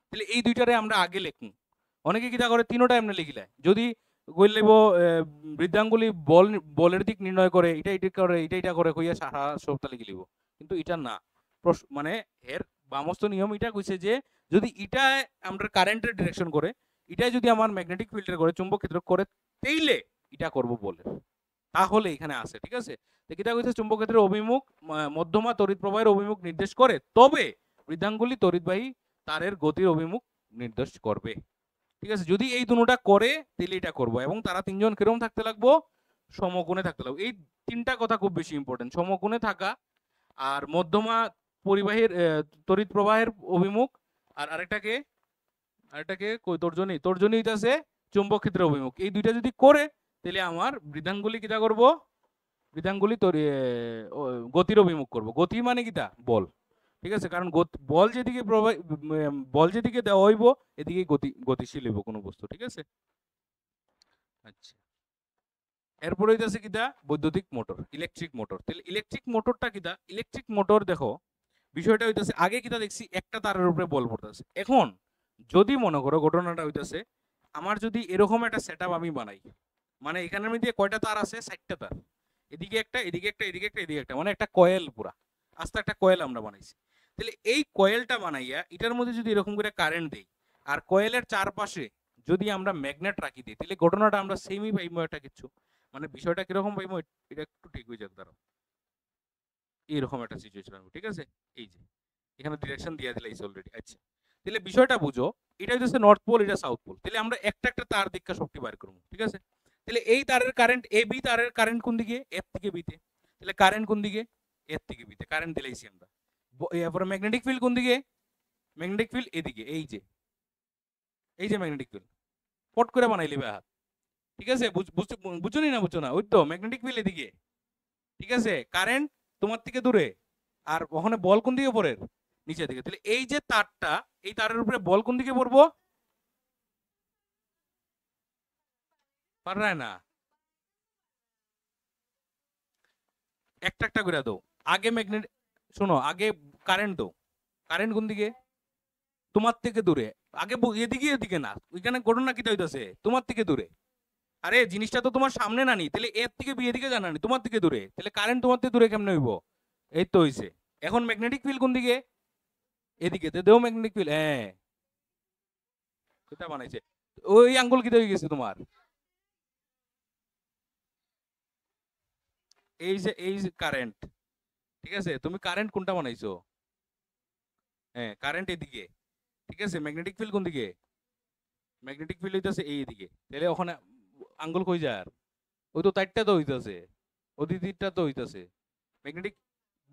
তাহলে এই দুইটারে আমরা আগে লিখুন। অনেকে কিটা করে তিনোটা এমনি লিখিলাই, যদি কই লিখব বৃদ্ধাঙ্গুলি বলের দিক নির্ণয় করে, এটা করে কইয়া সারা সবটা লিখে লিখব, কিন্তু এটা না, মানে এর বামস্ত নিয়ম এটা কইছে যে যদি এটা আমরা কারেন্টের ডিরেকশন করে, এটা যদি আমার ম্যাগনেটিক ফিল্ডের করে চুম্বক ক্ষেত্র করে, তাইলে এটা করব বলে, তাহলে এখানে আছে, ঠিক আছে। তো এটা কইছে চুম্বক ক্ষেত্রের অভিমুখ মধ্যমা তড়িৎ প্রবাহের অভিমুখ নির্দেশ করে, তবে বৃদ্ধাঙ্গুলি তড়িৎবাহী তারের গতির অভিমুখ নির্দেশ করবে, ঠিক আছে। যদি এই দুটোটা করে তাহলে এটা করব, এবং তারা তিনজন কিরকম থাকতে লাগবো, সমকোণে থাকতে লাগবে। এই তিনটা কথা খুব বেশি ইম্পর্টেন্ট, সমকোণে থাকা, আর মধ্যমা পরিবাহীর তড়িৎ প্রবাহের অভিমুখ, আর আরেকটাকে তর্জনী হইতাছে চুম্বক ক্ষেত্রের অভিমুখ। এই দুইটা যদি করে তাহলে আমার বৃদ্ধাঙ্গুলি কিটা করব, বৃদ্ধাঙ্গুলি গতির অভিমুখ করব। গতি মানে কিটা, বল, ঠিক আছে, কারণ বল যেদিকে দেওয়া হইব এদিকে গতিশীল হইব কোনো বস্তু, ঠিক আছে। আচ্ছা, এরপরে হইতাছে কিটা, বৈদ্যুতিক মোটর, ইলেকট্রিক মোটর। তাহলে ইলেকট্রিক মোটরটা কিটা, ইলেকট্রিক মোটর দেখো বিষয়টা হইতাছে, আগে কিটা দেখছি একটা তারের উপরে বল পড়তেছে। এখন যদি মনে করো ঘটনাটা হইতাছে, আমার যদি এরকম একটা সেটআপ আমি বানাই, মানে এখানের মধ্যে কয়টা তার আছে, 60টা তার, এদিকে একটা, এদিকে একটা, এদিকে একটা, এদিকে একটা, মানে একটা কয়েল, পুরা আস্তে একটা কয়েল আমরা বানাইছি। তাহলে এই কয়েলটা বানাইয়া এটার মধ্যে যদি এরকম করে কারেন্ট দেই, আর কয়েলের চারপাশে যদি আমরা ম্যাগনেট রাখি দিই, তাহলে ঘটনাটা আমরা সেমই পাইবো একটা কিছু, মানে বিষয়টা কিরকম পাইবো, এটা একটু ঠিক হয়ে যাক, দাঁড়াও, এইরকম একটা সিচুয়েশন হবে, ঠিক আছে। এই যে এখানে ডিরেকশন দিয়ে দিলাইছে অলরেডি। আচ্ছা, তাহলে বিষয়টা বুঝো, এটা হচ্ছে নর্থ পোল, এটা সাউথ পোল, তাহলে আমরা একটা একটা তার দিকটা শক্তি বার করবো, ঠিক আছে। তাহলে এই তারের কারেন্ট এ বি, তারের কারেন্ট কোন দিকে, এর থেকে বিতে, তাহলে কারেন্ট কোন দিকে, এর থেকে বিতে, কারেন্ট দিলাইছি আমরা। এরপরে ম্যাগনেটিক ফিল্ড কোন দিকে, ম্যাগনেটিক ফিল্ড এদিকে, এই যে ম্যাগনেটিক ফিল্ড পট করে বানাইলি হাত, ঠিক আছে, বুঝছো না, বুঝছো না, ওই তো ম্যাগনেটিক ফিল্ড এদিকে, ঠিক আছে, কারেন্ট তোমার থেকে দূরে, আর ওখানে বল কোন দিকে পড়ে, নিচের দিকে। তাহলে এই যে তারটা, এই তারের উপরে বল কোন দিকে পড়বো? পারায় না, একটা একটা করে দাও। আগে ম্যাগনেট, শোনো, আগে কারেন্ট দাও। কারেন্ট কোন দিকে? তোমার থেকে দূরে। আগে এদিকে এদিকে না, ওইখানে ঘটনা কি হইতাছে? তোমার থেকে দূরে। আরে জিনিসটা তো তোমার সামনে না নি, তাহলে এর থেকে বি এদিকে জানা নি, তোমার থেকে দূরে, তাহলে কারেন্ট তোমার থেকে দূরে কেমনে হইব? এই তো হইছে। এখন ম্যাগনেটিক ফিল্ড কোন দিকে? এদিকে দেও ম্যাগনেটিক ফিল্ড, হ্যাঁ সেটা বানাইছে। ওই আঙ্গুল কি হয়ে গেছে তোমার? এই যে কারেন্ট, ঠিক আছে, তুমি কারেন্ট কোনটা বানাইছো? হ্যাঁ কারেন্ট এদিকে, ঠিক আছে, ম্যাগনেটিক ফিল্ড কোন দিকে? ম্যাগনেটিক ফিল্ড হইতাছে এই দিকে, তাহলে ওখানে আঙ্গুল কই যায় আর? ওই তো তাইরটা তো হইতাছে, ওই দিকটা তো হইতাছে। ম্যাগনেটিক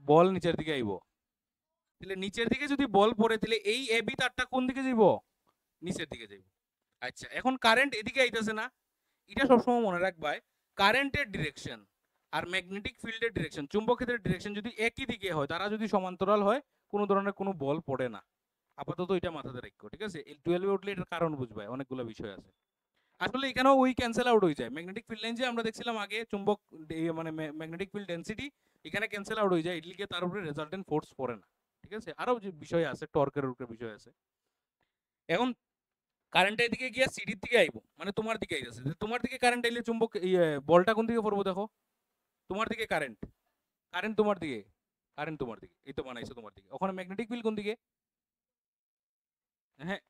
বল নিচের দিকে আইবো, তাহলে নিচের দিকে যদি বল পড়ে তাহলে এই এবি তারটা কোন দিকে যাইব? নিচের দিকে যাইব। আচ্ছা এখন কারেন্ট এদিকে আইতাছে না, এটা সবসময় মনে রাখবাই, কারেন্টের ডিরেকশন আর ম্যাগনেটিক ফিল্ডের ডিরেকশন, চুম্বক ক্ষেত্রের ডিরেকশন যদি একই দিকে হয়, তারা যদি সমান্তরাল হয়, কোনো ধরনের কোনো বল পড়ে না। আপাতত এটা মাথাতে রাখো, ঠিক আছে? 12 এ উঠলে এটার কারণ বুঝবাই, অনেকগুলো বিষয় আছে। আসলে এখানেও ওই ক্যান্সেল আউট হয়ে যায়, ম্যাগনেটিক ফিল্ড লাইন যে আমরা দেখছিলাম আগে, চুম্বক মানে ম্যাগনেটিক ফিল্ড ডেনসিটি এখানে ক্যান্সেল আউট হয়ে যায়, এটলিকে তার উপরে রেজাল্টেন্ট ফোর্স পড়ে না, ঠিক আছে? আরো যে বিষয় আছে, টর্কের উপরে বিষয় আছে। এখন কারেন্ট এদিকে গিয়া সিডির দিকে আইবো, মানে তোমার দিকে আইতেছে, তোমার দিকে কারেন্ট আইলে চুম্বক বলটা কোন দিকে পড়বো দেখো? তোমার দিকে কারেন্ট, কারেন্ট তোমার দিকে, কারেন্ট তোমার দিকে, এই তো বানাইছো তোমার দিকে। ওখানে ম্যাগনেটিক ফিল্ড কোন দিকে? হ্যাঁ,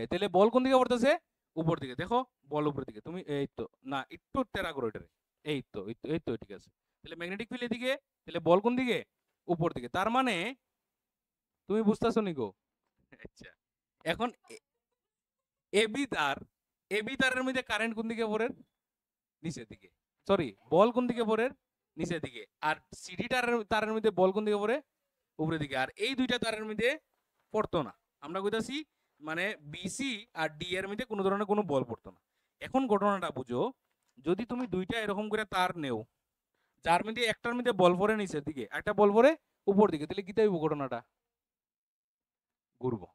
তাহলে বল কোন দিকে পড়তেছে? উপর দিকে, দেখো বল উপর দিকে। তুমি এই তো না, একটু তেরা করো এটারে, এই তো এই তো এই তো ঠিক আছে। তাহলে ম্যাগনেটিক ফিল্ড এদিকে, তাহলে বল কোন দিকে? উপর দিকে। তার মানে তুমি বুঝতেছো নি গো? আচ্ছা এখন এবি তার, এবি তারের মধ্যে কারেন্ট কোন দিকে পড়ে? নিচের দিকে। সরি, বল কোন দিকে পড়ে? নিচের দিকে। আর সিডি তারের তারের মধ্যে বল কোন দিকে পড়ে? উপরের দিকে। আর এই দুইটা তারের মধ্যে পড়তো না, আমরা কইতাছি মানে বিসি আর ডি এর মধ্যে কোনো ধরনের কোনো বল পড়তো না। এখন ঘটনাটা বুঝো, যদি তুমি দুইটা এরকম করে তার নেও, যার মধ্যে একটার মধ্যে বল পড়ে নিচের দিকে, একটা বল পড়ে উপর দিকে, তাহলে কি হইব ঘটনাটা? ঘুরবো,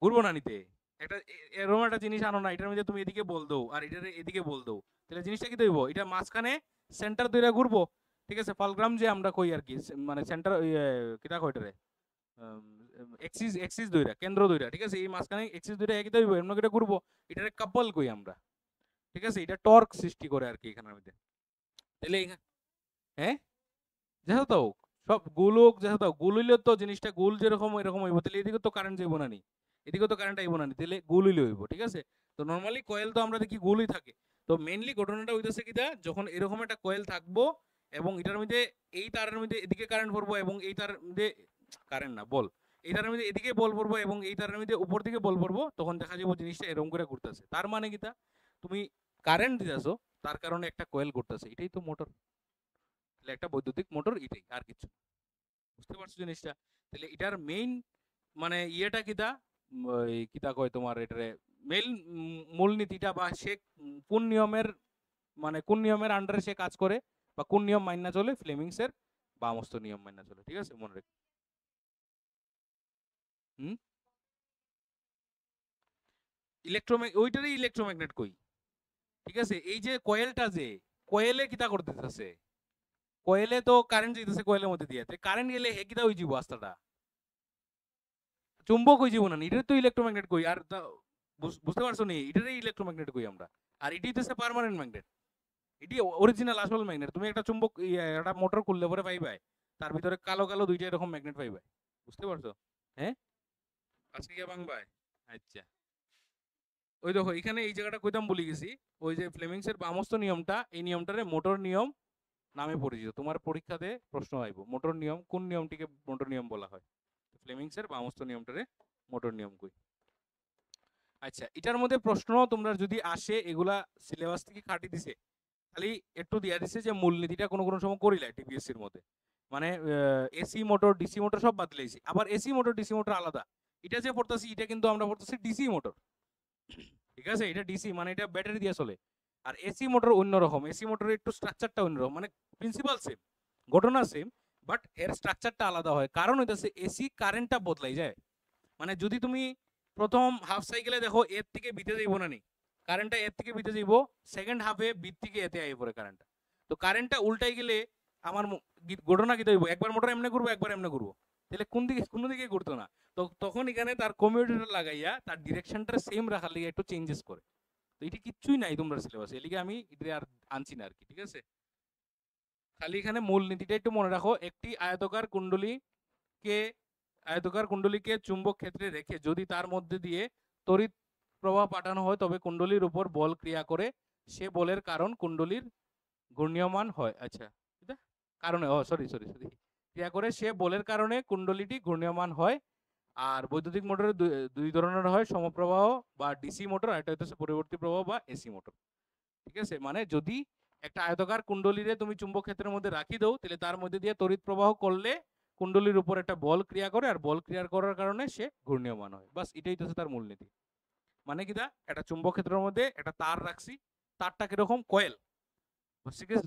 ঘুরবো না নিতে। একটা এরকম একটা জিনিস আনো না, এটার মধ্যে তুমি এদিকে বল দাও আর এটার এদিকে বল দাও, তাহলে জিনিসটা কি হইব? এটা মাঝখানে সেন্টার ধরে ঘুরবো, ঠিক আছে? ফালগ্রাম যে আমরা কই আর কি, মানে সেন্টার কিটা কয়টারে এক্সিস, এক্সিস ধইরা, কেন্দ্র ধইরা, ঠিক আছে? এই মাঝখানে এক্সিস ধইরা একই হইব, এমন করে ঘুরবো, এটারে কাপল কই আমরা, ঠিক আছে? এটা টর্ক সৃষ্টি করে আর কি এখানের মধ্যে। তাহলে হ্যাঁ, যেহেতু তো সব গোলক, যেহেতু গোল হইলে তো জিনিসটা গোল যেরকম এরকম হইব, তাহলে এদিকে তো কারেন্ট যাইব না নি, এদিকে তো কারেন্ট আইব না নি, তাহলে গোল হইলে হইব, ঠিক আছে? তো নরমালি কয়েল তো আমরা দেখি গোলই থাকে। তো মেইনলি ঘটনাটা হইতাছে কিটা, যখন এরকম একটা কয়েল থাকবো এবং এটার মধ্যে এই তারের মধ্যে এদিকে কারেন্ট পড়বো এবং এই তারের মধ্যে কারেন্ট না বল, এই তারের মধ্যে এদিকে বল পড়বো এবং এই তারের মধ্যে উপর দিকে বল পড়বো, তখন দেখা যাবো জিনিসটা এরকম করে ঘুরতেছে। তার মানে কিটা, তুমি কারেন্ট দিতেছো, তার কারণে একটা কয়েল ঘুরতেছে, এটাই তো মোটর। তাহলে একটা বৈদ্যুতিক মোটর, এটাই আর কিছু। বুঝতে পারছো জিনিসটা? তাহলে এটার মেইন মানে ইয়েটা কিতা, ওই কিতা কয় তোমার এটারে, মেইন মূলনীতিটা বা সে কোন নিয়মের, মানে কোন নিয়মের আন্ডারে সে কাজ করে বা কোন নিয়ম মাইনা চলে, ফ্লেমিংস এর বামস্ত নিয়ম মাইনা চলে, ঠিক আছে? মনে রেখো। হুম, ওইটারই ইলেকট্রোম্যাগনেট কই, ঠিক আছে? এই যে কয়েলটা, যে কয়েলে কিতা করতেছে, কয়েলে তো কারেন্ট যেতেছে কয়েলের মধ্যে দিয়ে, কারেন্ট গেলে হে কিতা হই যাব আস্তাটা, চুম্বক হয়ে যাব না, এটার তো ইলেকট্রোম্যাগনেট কই আর বুঝতে পারছো নি? এটারই ইলেকট্রোম্যাগনেট কই আমরা। আর এটি হচ্ছে পার্মানেন্ট ম্যাগনেট, এটি অরিজিনাল আসল ম্যাগনেট। তুমি একটা চুম্বক একটা মোটর খুললে পরে পাইবাই তার ভিতরে কালো কালো দুইটা এরকম ম্যাগনেট পাইবাই। বুঝতে পারছো? হ্যাঁ, আজকে কি বাংবাই? আচ্ছা, ওই দেখো এখানে এই জায়গাটা কইতাম বলে গেছি, ওই যে ফ্লেমিংস এর বামস্ত নিয়মটা, এই নিয়মটারে মোটর নিয়ম নামে পরিচিত। তোমার পরীক্ষাতে প্রশ্ন আইব, মোটর নিয়ম কোন নিয়মটিকে মোটর নিয়ম বলা হয়? ফ্লেমিংস এর বামস্ত নিয়মটারে মোটর নিয়ম কই। আচ্ছা, এটার মধ্যে প্রশ্ন তোমরা যদি আসে, এগুলা সিলেবাস থেকে খাটি দিছে, খালি একটু দিয়া দিছে যে মূলনীতিটা কোনো কোনো সময় করিলাই টিপিএসসির মধ্যে, মানে এসি মোটর ডিসি মোটর সব বাদ দিলাইছি, আবার এসি মোটর ডিসি মোটর আলাদা। এটা যে পড়তেছি এটা কিন্তু আমরা পড়তেছি ডিসি মোটর, ঠিক আছে? এটা ডিসি মানে এটা ব্যাটারি দিয়ে চলে। আর এসি মোটর অন্যরকম, এসি মোটরের একটু স্ট্রাকচারটা অন্যরকম, মানে প্রিন্সিপাল সেম, ঘটনা সেম, বাট এর স্ট্রাকচারটা আলাদা হয়, কারণ হইতেছে এসি কারেন্টটা বদলাই যায়। মানে যদি তুমি প্রথম হাফ সাইকেলে দেখো এর থেকে বিতে যাইব না নি, কারেন্টটা এর থেকে বিতে যাইব, সেকেন্ড হাফে বিট থেকে এতে আই পড়ে কারেন্টটা। তো কারেন্টটা উল্টাই গেলে আমার ঘটনা কি হইব, একবার মোটর এমনি ঘুরবো একবার এমনি ঘুরবো, তাহলে কোন দিকে ঘুরতো না। তো তখন এখানে তার কমিউটেটর লাগাইয়া তার ডিরেকশনটা সেম রাখার লিগে একটু চেঞ্জেস করে। তো এটা কিচ্ছুই নাই তোমরা সিলেবাসে, এলিগে আমি এটা আর আনছি না আর কি, ঠিক আছে। খালি এখানে মূলনীতিটা একটু মনে রাখো, একটি আয়তকার কুণ্ডলীকে চুম্বক ক্ষেত্রে রেখে যদি তার মধ্যে দিয়ে তড়িৎ প্রবাহ পাঠানো হয় তবে কুণ্ডলীর উপর বল ক্রিয়া করে সে বলের কারণ কুণ্ডলীর ঘূর্ণীয়মান হয়। আচ্ছা, এটা কারণে সরি ক্রিয়া করে সে বলের কারণে কুণ্ডলীটি ঘূর্ণীয়মান হয়। আর বৈদ্যুতিক মোটরের দুই ধরনের হয়, সমপ্রবাহ বা ডিসি মোটর, আর এটা হচ্ছে পরিবর্তী প্রবাহ বা এসি মোটর। ঠিক আছে, মানে যদি একটা আয়তকার কুণ্ডলীরে তুমি চুম্বক ক্ষেত্রের মধ্যে রাখি দাও, তাহলে তার মধ্যে দিয়ে তড়িৎ প্রবাহ করলে কুণ্ডলীর উপর একটা বল ক্রিয়া করে, আর বল ক্রিয়া করার কারণে সে ঘূর্ণীয়মান হয়। বাস এটাই হচ্ছে তার মূলনীতি। মানে কি, একটা চুম্বক ক্ষেত্রের মধ্যে একটা তার রাখছি, তারটা কিরকম কয়েল,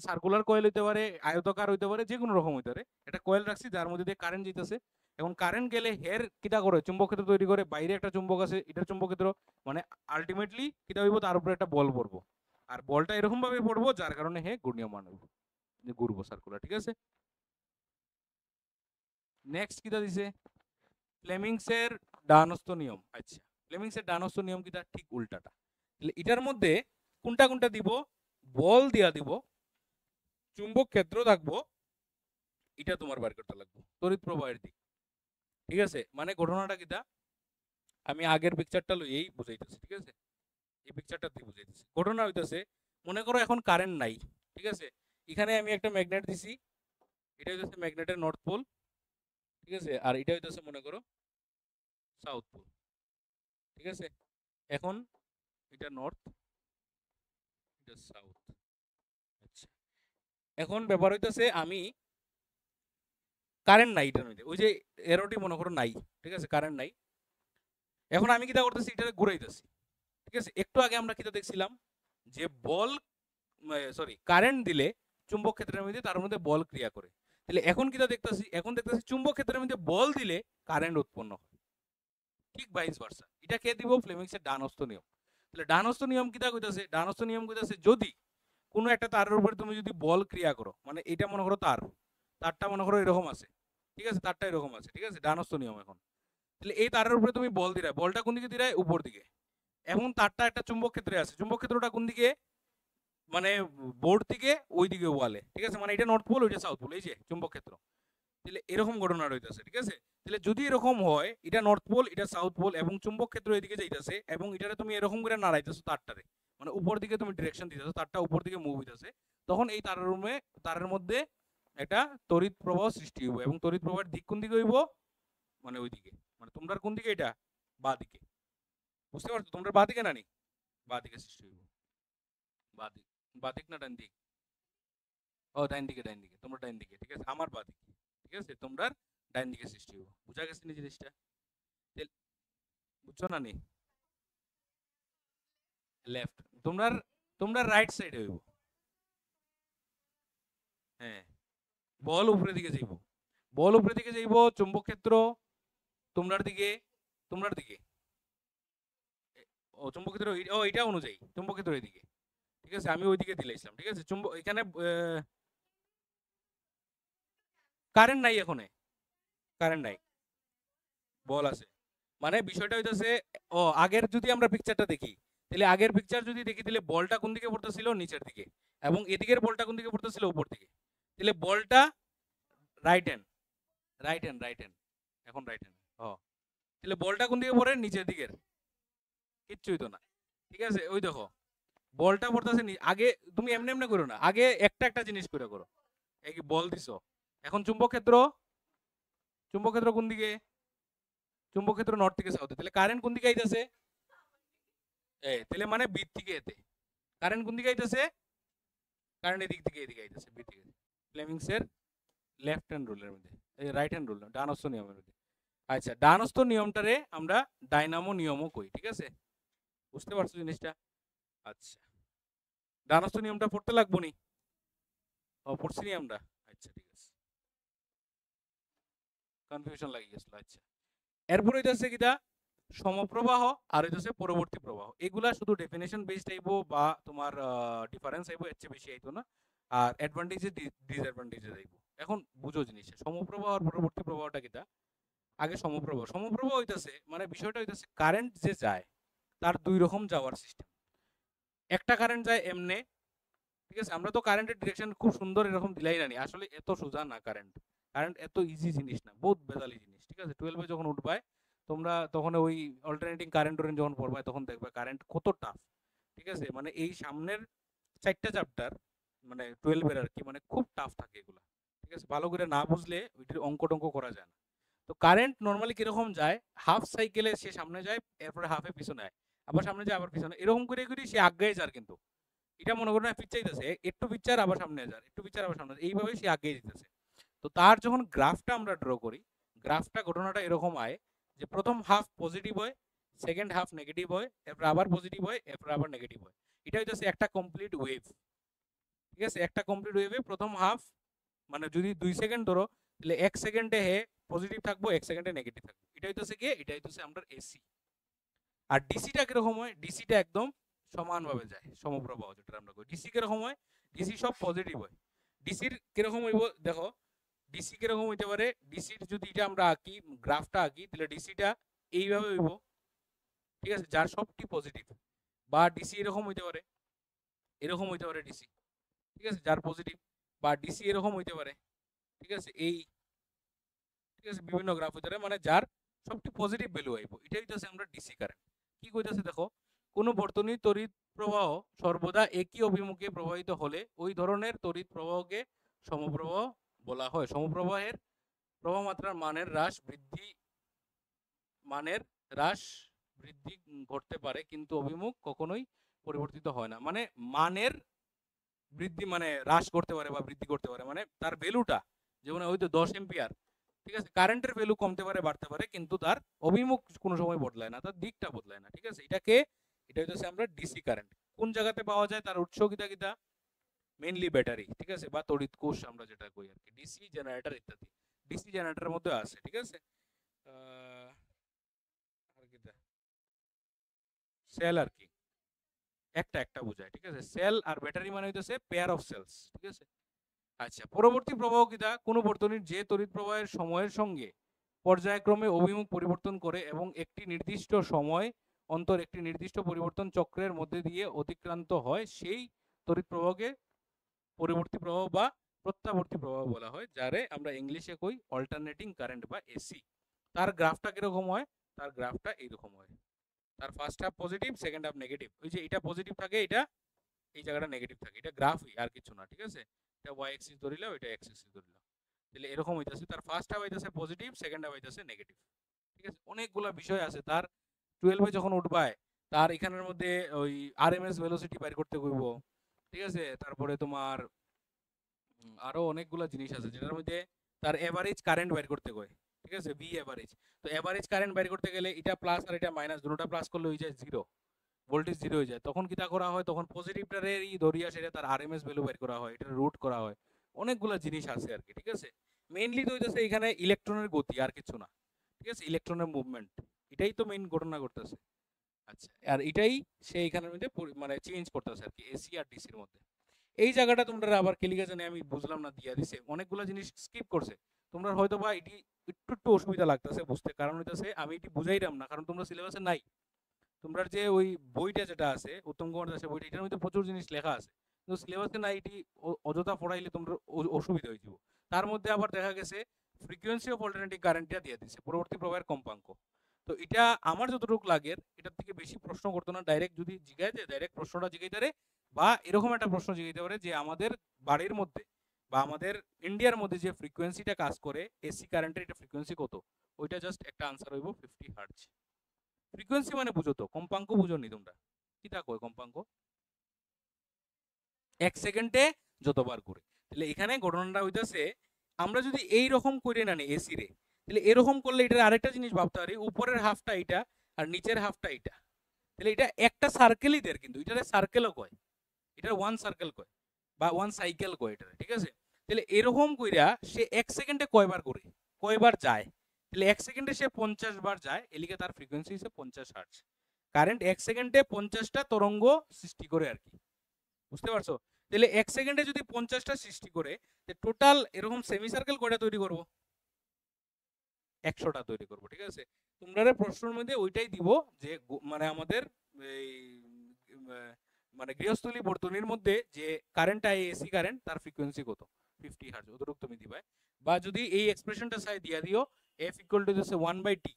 সার্কুলার কয়েল হইতে পারে, আয়তকার হইতে পারে, যে কোনো রকম হইতে পারে, একটা কয়েল রাখছি যার মধ্যে দিয়ে কারেন্ট যেতেছে। এখন কারেন্ট গেলে হের কিটা করে চুম্বক ক্ষেত্র তৈরি করে, বাইরে একটা চুম্বক আছে, এটার চুম্বক ক্ষেত্র, মানে আলটিমেটলি কিটা হইব, তার উপরে একটা বল পড়বো, আর বলটা এরকম ভাবে পড়বো যার কারণে হে ঘূর্ণীয়মান হইব, ঘুরবো সার্কুলার। ঠিক আছে, নেক্সট কিটা দিছে ফ্লেমিংস এর ডানস্থ নিয়ম। আচ্ছা, ফ্লেমিংস এর ডানস্থ নিয়ম কিটা ঠিক উল্টাটা। তাহলে এটার মধ্যে কোনটা কোনটা দিব, বল দিয়া দিব, চুম্বক ক্ষেত্র থাকবো, এটা তোমার বার করতে লাগবে, তড়িৎ প্রবাহের দিক। ঠিক আছে, মানে ঘটনাটা কিটা আমি আগের পিকচারটা লইয়েই বুঝাইতেছি। ঠিক আছে, এই পিকচারটা দিয়ে বুঝাইতেছি। ঘটনা হইতেছে, মনে করো এখন কারেন্ট নাই। ঠিক আছে, এখানে আমি একটা ম্যাগনেট দিছি, এটা হইতেছে ম্যাগনেটের নর্থ পোল। ঠিক আছে, আর এটা হইতেছে মনে করো সাউথ পোল। ঠিক আছে, এখন এটা নর্থ, এটা সাউথ। আচ্ছা, এখন ব্যাপার হইতেছে আমি কারেন্ট নাই এটার মধ্যে, ওই যে এরোটি মনে করো নাই। ঠিক আছে, কারেন্ট নাই। এখন আমি কিটা করতেছি, এটা ঘুরাইতেছি। ঠিক আছে, একটু আগে আমরা কিটা দেখছিলাম যে বল, কারেন্ট দিলে চুম্বক ক্ষেত্রের মধ্যে তার মধ্যে বল ক্রিয়া করে। তাহলে এখন কিটা দেখতেছি, এখন দেখতেছি চুম্বক ক্ষেত্রের মধ্যে বল দিলে কারেন্ট উৎপন্ন হয়। ঠিক ভাইস ভার্সা, এটা কে দিব, ফ্লেমিংসের ডানস্থ নিয়ম। তাহলে ডানস্থ নিয়ম কিটা কইতাছে, ডানস্থ নিয়ম কইতাছে যদি কোনো একটা তারের উপরে তুমি যদি বল ক্রিয়া করো, মানে এটা মনে করো তারটা মনে করো এরকম আছে। ঠিক আছে, তারটা এরকম আছে। ঠিক আছে, ডানস্থ নিয়ম। এখন তাহলে এই তারের উপরে তুমি বল দিরা, বলটা কোন দিকে দিরা, উপর দিকে। এখন তারটা একটা চুম্বক ক্ষেত্রে আছে, চুম্বক ক্ষেত্রটা কোন দিকে, মানে বোর্ড থেকে ওই দিকে ওয়ালে। ঠিক আছে, মানে এটা নর্থ পোল, ওইটা সাউথ পোল, এই যে চুম্বক ক্ষেত্র। তাহলে এরকম ঘটনা রইতেছে। ঠিক আছে, তাহলে যদি এরকম হয়, এটা নর্থ পোল, এটা সাউথ পোল, এবং চুম্বক ক্ষেত্র এদিকে যাইতেছে, এবং এটারে তুমি এরকম করে নাড়াইতেছো তারটারে, মানে উপর দিকে তুমি ডিরেকশন দিতেছো, তারটা উপর দিকে মুভ হইতেছে, তখন এই তারের মধ্যে একটা তড়িৎ প্রবাহ সৃষ্টি হইব, এবং তড়িৎ প্রবাহের দিক কোন দিকে হইব, মানে ওই দিকে, মানে তোমরা কোন দিকে, এটা বা দিকে। বুঝতে পারছো, তোমরা বা দিকে না নি, বা দিকে সৃষ্টি হইব, বা দিক, বা দিক না ডান দিক, ও ডাইন দিকে, ডাইন দিকে, তোমরা ডাইন দিকে। ঠিক আছে, আমার বা দিকে। ঠিক আছে, তোমরা ডাইন দিকে সৃষ্টি হইব। বুঝা গেছে নি জিনিসটা? বুঝছো না নি? লেফট, তোমরা তোমরা রাইট সাইডে হইব। হ্যাঁ, বল উপরে দিকে যাইব, বল উপরে দিকে যাইব, চুম্বক ক্ষেত্র তোমরার দিকে, তোমরার দিকে। ও চুম্বক ক্ষেত্র, ও এটা অনুযায়ী চুম্বক ক্ষেত্র এদিকে। ঠিক আছে, আমি ওইদিকে দিলাইছিলাম। ঠিক আছে, চুম্বক এখানে কারেন্ট নাই, এখানে কারেন্ট নাই, বল আছে। মানে বিষয়টা হইতাছে, ও আগের যদি আমরা পিকচারটা দেখি, তাহলে আগের পিকচার যদি দেখি, তাহলে বলটা কোন দিকে পড়তেছিল, নিচের দিকে, এবং এদিকের বলটা কোন দিকে পড়তেছিল, উপর দিকে। তাহলে বলটা রাইট হ্যান্ড, রাইট হ্যান্ড, এখন রাইট হ্যান্ড। ও, তাহলে বলটা কোন দিকে পড়ে, নিচের দিকের, কিচ্ছুই তো না। ঠিক আছে, ওই দেখো বলটা পড়তেছে আগে, তুমি এমনি এমনি করো না, আগে একটা একটা জিনিস করে করো। এই বল দিছো, এখন চুম্বক ক্ষেত্র, চুম্বক ক্ষেত্র কোন দিকে, চুম্বক ক্ষেত্র নর্থ থেকে সাউথে, তাহলে কারেন্ট কোন দিকে আইতাছে, তাহলে মানে বিট থেকে এতে কারেন্ট কোন দিকে আইতাছে, কারেন্ট এদিক থেকে এদিকে আইতাছে, বিট থেকে। ফ্লেমিংস এর লেফট হ্যান্ড রুলের মধ্যে, এই রাইট হ্যান্ড রুল, ডানস্থ নিয়মের মধ্যে। আচ্ছা, ডানস্থ নিয়মটারে আমরা ডাইনামো নিয়মও কই। ঠিক আছে, বুঝতে পারছো জিনিসটা? আচ্ছা, ডানস্থ নিয়মটা পড়তে লাগবো নি? ও, পড়ছি নি আমরা। আচ্ছা, ঠিক আছে। কনফিউশন লাগি গেছিল। আচ্ছা, এরপর হইতাছে কিটা সমপ্রবাহ আর হইতাছে পরবর্তী প্রবাহ। এগুলা শুধু ডেফিনেশন বেসড আইবো বা তোমার ডিফারেন্স আইবো, এর চেয়ে বেশি আইতো না। আর অ্যাডভান্টেজে ডিসঅ্যাডভান্টেজে আইবো। এখন বুঝো জিনিসটা, সমপ্রবাহ আর পরবর্তী প্রবাহটা কিটা। আগে সমপ্রবাহ। সমপ্রবাহ হইতাছে মানে বিষয়টা হইতাছে কারেন্ট যে যায় তার দুই রকম যাওয়ার সিস্টেম। একটা কারেন্ট যায় এমনে, ঠিক আছে, আমরা তো কারেন্টের ডিরেকশন খুব সুন্দর এরকম দিলাই না, আসলে এত সোজা না কারেন্ট। কারেন্ট এত ইজি জিনিস না, বহুত বেজালি জিনিস, ঠিক আছে। 12 যখন উঠবায় তোমরা তখন ওই অল্টারনেটিং কারেন্ট যখন পড়বায় তখন দেখবে কারেন্ট কত টাফ, ঠিক আছে। মানে এই সামনের 4টা চ্যাপ্টার মানে 12 আর কি, মানে খুব টাফ থাকে এগুলো, ঠিক আছে। ভালো করে না বুঝলে ওইটির অঙ্ক টঙ্ক করা যায় না। তো কারেন্ট নর্মালি কিরকম যায়, হাফ সাইকেলে সে সামনে যায়, এরপরে হাফে পিছনে যায়, আবার সামনে যায় আবার পিছনে, এরকম করে করে সে আগে যায়। কিন্তু এটা মনে করো না পিচ্ছাইতেছে, একটু পিচ্চার আবার সামনে যায়, একটু পিচ্চার আবার সামনে, এইভাবে সে আগে যেতেছে। তো তার যখন গ্রাফটা আমরা ড্র করি, গ্রাফটা ঘটনাটা এরকম হয় যে প্রথম হাফ পজিটিভ হয়, সেকেন্ড হাফ নেগেটিভ হয়, এরপর আবার পজিটিভ হয়, এরপর আবার নেগেটিভ হয়। এটা হইতেছে একটা কমপ্লিট ওয়েভ, ঠিক আছে। একটা কমপ্লিট ওয়েভে প্রথম হাফ মানে যদি 2 সেকেন্ড ধরো, তাহলে 1 সেকেন্ডে হে পজিটিভ থাকবো, 1 সেকেন্ডে নেগেটিভ থাকবো। এটা হইতেছে কি, এটা হইতেছে আমরা এসি। আর ডিসিটা কিরকম হয়, ডিসিটা একদম সমানভাবে যায়, সমপ্রবাহ যেটা আমরা করি। ডিসি কিরকম হয়, ডিসি সব পজিটিভ হয়। ডিসির কিরকম হইব দেখো, ডিসি কিরকম হইতে পারে, ডিসির যদি এটা আমরা আঁকি, গ্রাফটা আঁকি, তাহলে ডিসিটা এইভাবে হইব, ঠিক আছে, যার সবটি পজিটিভ। বা ডিসি এরকম হইতে পারে, এরকম হইতে পারে ডিসি, ঠিক আছে, যার পজিটিভ। বা ডিসি এরকম হইতে পারে, ঠিক আছে, এই, ঠিক আছে, বিভিন্ন গ্রাফ হইতে পারে, মানে যার সবটি পজিটিভ ভ্যালু আইব। এটাই হইতেছে আমরা ডিসি কারেন্ট। কি কইতাছে দেখো, কোন বর্তনীর তড়িৎ প্রবাহ সর্বদা একই অভিমুখে প্রবাহিত হলে ওই ধরনের তড়িৎ প্রবাহকে সমপ্রবাহ বলা হয়। সমপ্রবাহের প্রবাহ মাত্রার মানের হ্রাস বৃদ্ধি ঘটতে পারে, কিন্তু অভিমুখ কখনোই পরিবর্তিত হয় না। মানে মানের বৃদ্ধি মানে হ্রাস করতে পারে বা বৃদ্ধি করতে পারে, মানে তার ভ্যালুটা যেমন হয়তো 10 এম্পিয়ার, ঠিক আছে, কারেন্টের ভ্যালু কমতে পারে বাড়তে পারে, কিন্তু তার অভিমুখ কোনো সময় বদলায় না, তার দিকটা বদলায় না, ঠিক আছে। এটা হচ্ছে আমরা ডিসি কারেন্ট। কোন জায়গাতে পাওয়া যায়, তার উৎস কিতা কিতা, মেইনলি ব্যাটারি, ঠিক আছে, বা তড়িৎ কোষ আমরা যেটা কই আর কি, ডিসি জেনারেটর ইত্যাদি। ডিসি জেনারেটরের মধ্যে আছে, ঠিক আছে। আর কিতা, সেল আর কি, একটা একটা বোঝায়, ঠিক আছে। সেল আর ব্যাটারি মানে হইতেছে পেয়ার অফ সেলস, ঠিক আছে। আচ্ছা, পরবর্তী প্রবাহ কিতা, কোন বর্তনীর যে তড়িৎ প্রবাহের সময়ের সঙ্গে পর্যায়ক্রমে অভিমুখ পরিবর্তন করে এবং একটি নির্দিষ্ট সময় অন্তর একটি নির্দিষ্ট পরিবর্তন চক্রের মধ্যে দিয়ে অতিক্রান্ত হয়, সেই তড়িৎ প্রবাহকে পরবর্তী প্রবাহ বা প্রত্যাবর্তী প্রবাহ বলা হয়, যারে আমরা ইংলিশে কই অল্টারনেটিং কারেন্ট বা এসি। তার গ্রাফটা কিরকম হয়, তার গ্রাফটা এইরকম হয়। তার first half positive, second half negative. ওই যে এটা পজিটিভ থাকে, এটা এই জায়গাটা নেগেটিভ থাকে, এটা গ্রাফই আর কিছু না, ঠিক আছে। এটা ওয়াই এক্সিস ধরিলাম, এটা এক্স এক্সিস ধরিলাম, তাহলে এরকম হইতাছে। তার ফার্স্ট হাফ হইতাছে পজিটিভ, সেকেন্ড হাফ হইতাছে নেগেটিভ, ঠিক আছে। অনেকগুলা বিষয় আছে তার। 12 যখন উঠবায় তার এখানের মধ্যে ওই আরএমএস ভেলোসিটি বাইর করতে কইব, ঠিক আছে। তারপরে তোমার আরো অনেকগুলা জিনিস আছে যেটার মধ্যে তার এভারেজ কারেন্ট বাইর করতে কয়, ঠিক আছে, ভি এভারেজ। তো এভারেজ কারেন্ট বাইর করতে গেলে এটা প্লাস আর এটা মাইনাস, দুটোটা প্লাস করলে হয়ে যায় জিরো, ভোল্টেজ জিরো হয়ে যায়। তখন কিটা করা হয়, তখন পজিটিভটারেরই ধরিয়া সেটা তার আরএমএস ভ্যালু বের করা হয়, এটা রুট করা হয়। অনেকগুলা জিনিস আছে আর কি, ঠিক আছে। মেইনলি তো হইতেছে এখানে ইলেকট্রনের গতি, আর কিছু না, ঠিক আছে, ইলেকট্রনের মুভমেন্ট, এটাই তো মেইন ঘটনা করতেছে। আচ্ছা, আর এটাই সে এখানের মধ্যে মানে চেঞ্জ করতেছে আর কি, এসি আর ডিসির মধ্যে। এই জায়গাটা তোমরা আবার কেলিকা জানে আমি বুঝলাম না, দিয়া দিছে অনেকগুলা জিনিস স্কিপ করছে। তোমরা হয়তো বা এটি একটু একটু অসুবিধা লাগতেছে বুঝতে, কারণ হইতেছে আমি এটি বুঝাইলাম না, কারণ তোমরা সিলেবাসে নাই। তোমরা যে ওই বইটা যেটা আছে উত্তম কুমার দাসের বইটা, এটার মধ্যে প্রচুর জিনিস লেখা আছে, কিন্তু সিলেবাসে নাই। এটি অযথা পড়াইলে তোমরা অসুবিধা হয়ে যাব। তার মধ্যে আবার দেখা গেছে ফ্রিকোয়েন্সি অফ অল্টারনেটিং কারেন্টটা দিয়ে দিছে, পরবর্তী প্রবাহের কম্পাঙ্ক। তো এটা আমার যতটুকু লাগের এটার থেকে বেশি প্রশ্ন করতো না, ডাইরেক্ট যদি জিজ্ঞাসা যায় ডাইরেক্ট প্রশ্নটা জিজ্ঞাসা পারে, বা এরকম একটা প্রশ্ন জিজ্ঞাসা পারে যে আমাদের বাড়ির মধ্যে বা আমাদের ইন্ডিয়ার মধ্যে যে ফ্রিকোয়েন্সিটা কাজ করে এসি কারেন্টের, এটা ফ্রিকোয়েন্সি কত, ওইটা জাস্ট একটা আনসার হইব 50 হার্টজ। ফ্রিকোয়েন্সি মানে বুঝো তো, কম্পাঙ্ক বুঝো নি তোমরা, কি তা কয় কম্পাঙ্ক, 1 সেকেন্ডে যতবার ঘুরে। তাহলে এখানে ঘটনাটা হইতাছে আমরা যদি এই রকম করে না নি এসি রে, তাহলে এরকম করলে এটার আরেকটা জিনিস ভাবতে পারি, উপরের হাফটা এটা আর নিচের হাফটা এটা, তাহলে এটা একটা সার্কেলই দেয়, কিন্তু এটারে সার্কেলও কয়, এটা ওয়ান সার্কেল কয় বা ওয়ান সাইকেল কয় এটা, ঠিক আছে। তাহলে এরকম কইরা সে 1 সেকেন্ডে কয়বার ঘুরে, কয়বার যায়, তাহলে 1 সেকেন্ডে সে 50 বার যায়, এলিকে তার ফ্রিকোয়েন্সি হচ্ছে 50 হার্টজ। কারেন্ট 1 সেকেন্ডে 50টা তরঙ্গ সৃষ্টি করে আর কি, বুঝতে পারছো? তাহলে 1 সেকেন্ডে যদি 50টা সৃষ্টি করে, টোটাল এরকম সেমি সার্কেল কয়টা তৈরি করব? 100টা তৈরি করব, ঠিক আছে? তোমরা প্রশ্নের মধ্যে ওইটাই দিব যে মানে আমাদের এই মানে গৃহস্থলী বর্তনীর মধ্যে যে কারেন্ট আই এসি কারেন্ট তার ফ্রিকোয়েন্সি কত, 50 হার্টজ, অতটুকু তুমি দিবা। বা যদি এই এক্সপ্রেশনটা চাই দিয়া দিও, f ইকুয়াল টু হচ্ছে 1/t,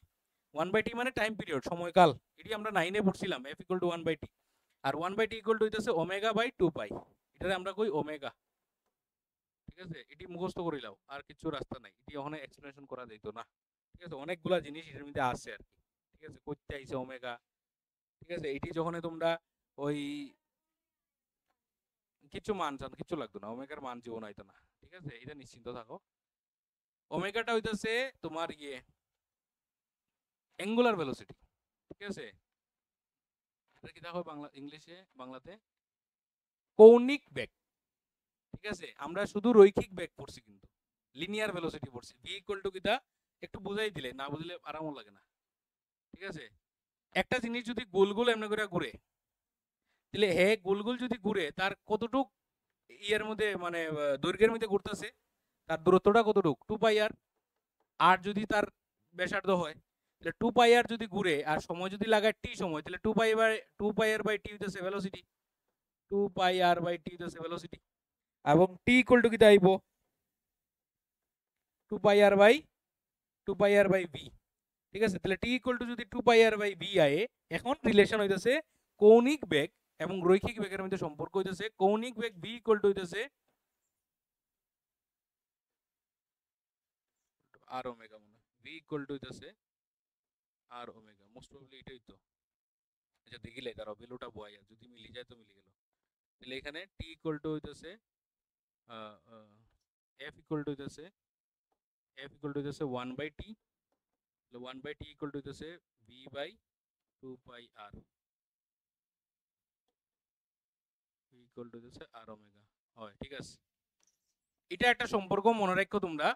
1/t মানে টাইম পিরিয়ড, সময়কাল, এটি আমরা 9 এ পড়ছিলাম, f ইকুয়াল টু 1/t। আর 1/t ইকুয়াল টু হইতেছে ওমেগা বাই 2 পাই, এটারে আমরা কই ওমেগা, ঠিক আছে? এটি মুখস্থ করে নাও, আর কিছু রাস্তা নাই, এটি ওখানে এক্সপ্লেনেশন করা যাইত না, ঠিক আছে? অনেকগুলা জিনিস এর মধ্যে আছে আর কি, ঠিক আছে? কইতে আইছে ওমেগা, ঠিক আছে? এটি যখন তোমরা ওই কিছু মান জান, কিছু লাগতো না, ওমেগার মান জীবন হইতো না, ঠিক আছে? এটা নিশ্চিন্ত থাকো। ওমেগাটা হইতাছে তোমার অ্যাঙ্গুলার ভেলোসিটি, ঠিক আছে? এটা কি দেখো বাংলা, ইংলিশে, বাংলাতে কৌণিক বেগ, ঠিক আছে? আমরা শুধু রৈখিক বেগ পড়ছি, কিন্তু লিনিয়ার ভেলোসিটি পড়ছি। v ইকুয়াল টু কিটা একটু বুঝাই দিলে, না বুঝলে আরামও লাগে না, ঠিক আছে? একটা জিনিস যদি গোল গোল এমনি করে ঘুরে, তাহলে হে গোল গোল যদি ঘুরে, তার কতটুক ইয়ের মধ্যে মানে দৈর্ঘ্যের মধ্যে ঘুরতেছে, তার দূরত্বটা কতটুক, 2πr। আর যদি তার ব্যাসার্ধ হয়, তাহলে 2πr যদি ঘুরে আর সময় যদি লাগায় t সময়, তাহলে 2πr/t হইতেছে ভেলোসিটি, 2πr/t হইতেছে ভেলোসিটি। এবং t ইকুয়াল টু কি আইব, 2πr/v, ঠিক আছে? তাহলে t ইকুয়াল টু যদি 2πr/v আয়ে, এখন রিলেশন হইতেছে কৌণিক বেগ এবং রৈখিক বেগের মধ্যে সম্পর্ক হইতেছে, কৌণিক বেগ v ইকুয়াল টু হইতেছে আর ওমেগা, মনে v ইকুয়াল টু হইতেছে আর ওমেগা, মোস্ট প্রবাবলি এটাই তো। আচ্ছা দেখিলে তার ভ্যালুটা বয়া, যদি মিলি যায় তো মিলে গেল। তাহলে এখানে t ইকুয়াল টু হইতেছে f ইকুয়াল টু হইতেছে 1/t, তাহলে 1/t ইকুয়াল টু হইতেছে v/2πr, v ইকুয়াল টু হইতেছে আর ওমেগা, হয়, ঠিক আছে? এটা একটা সম্পর্ক মনে রাখো তোমরা,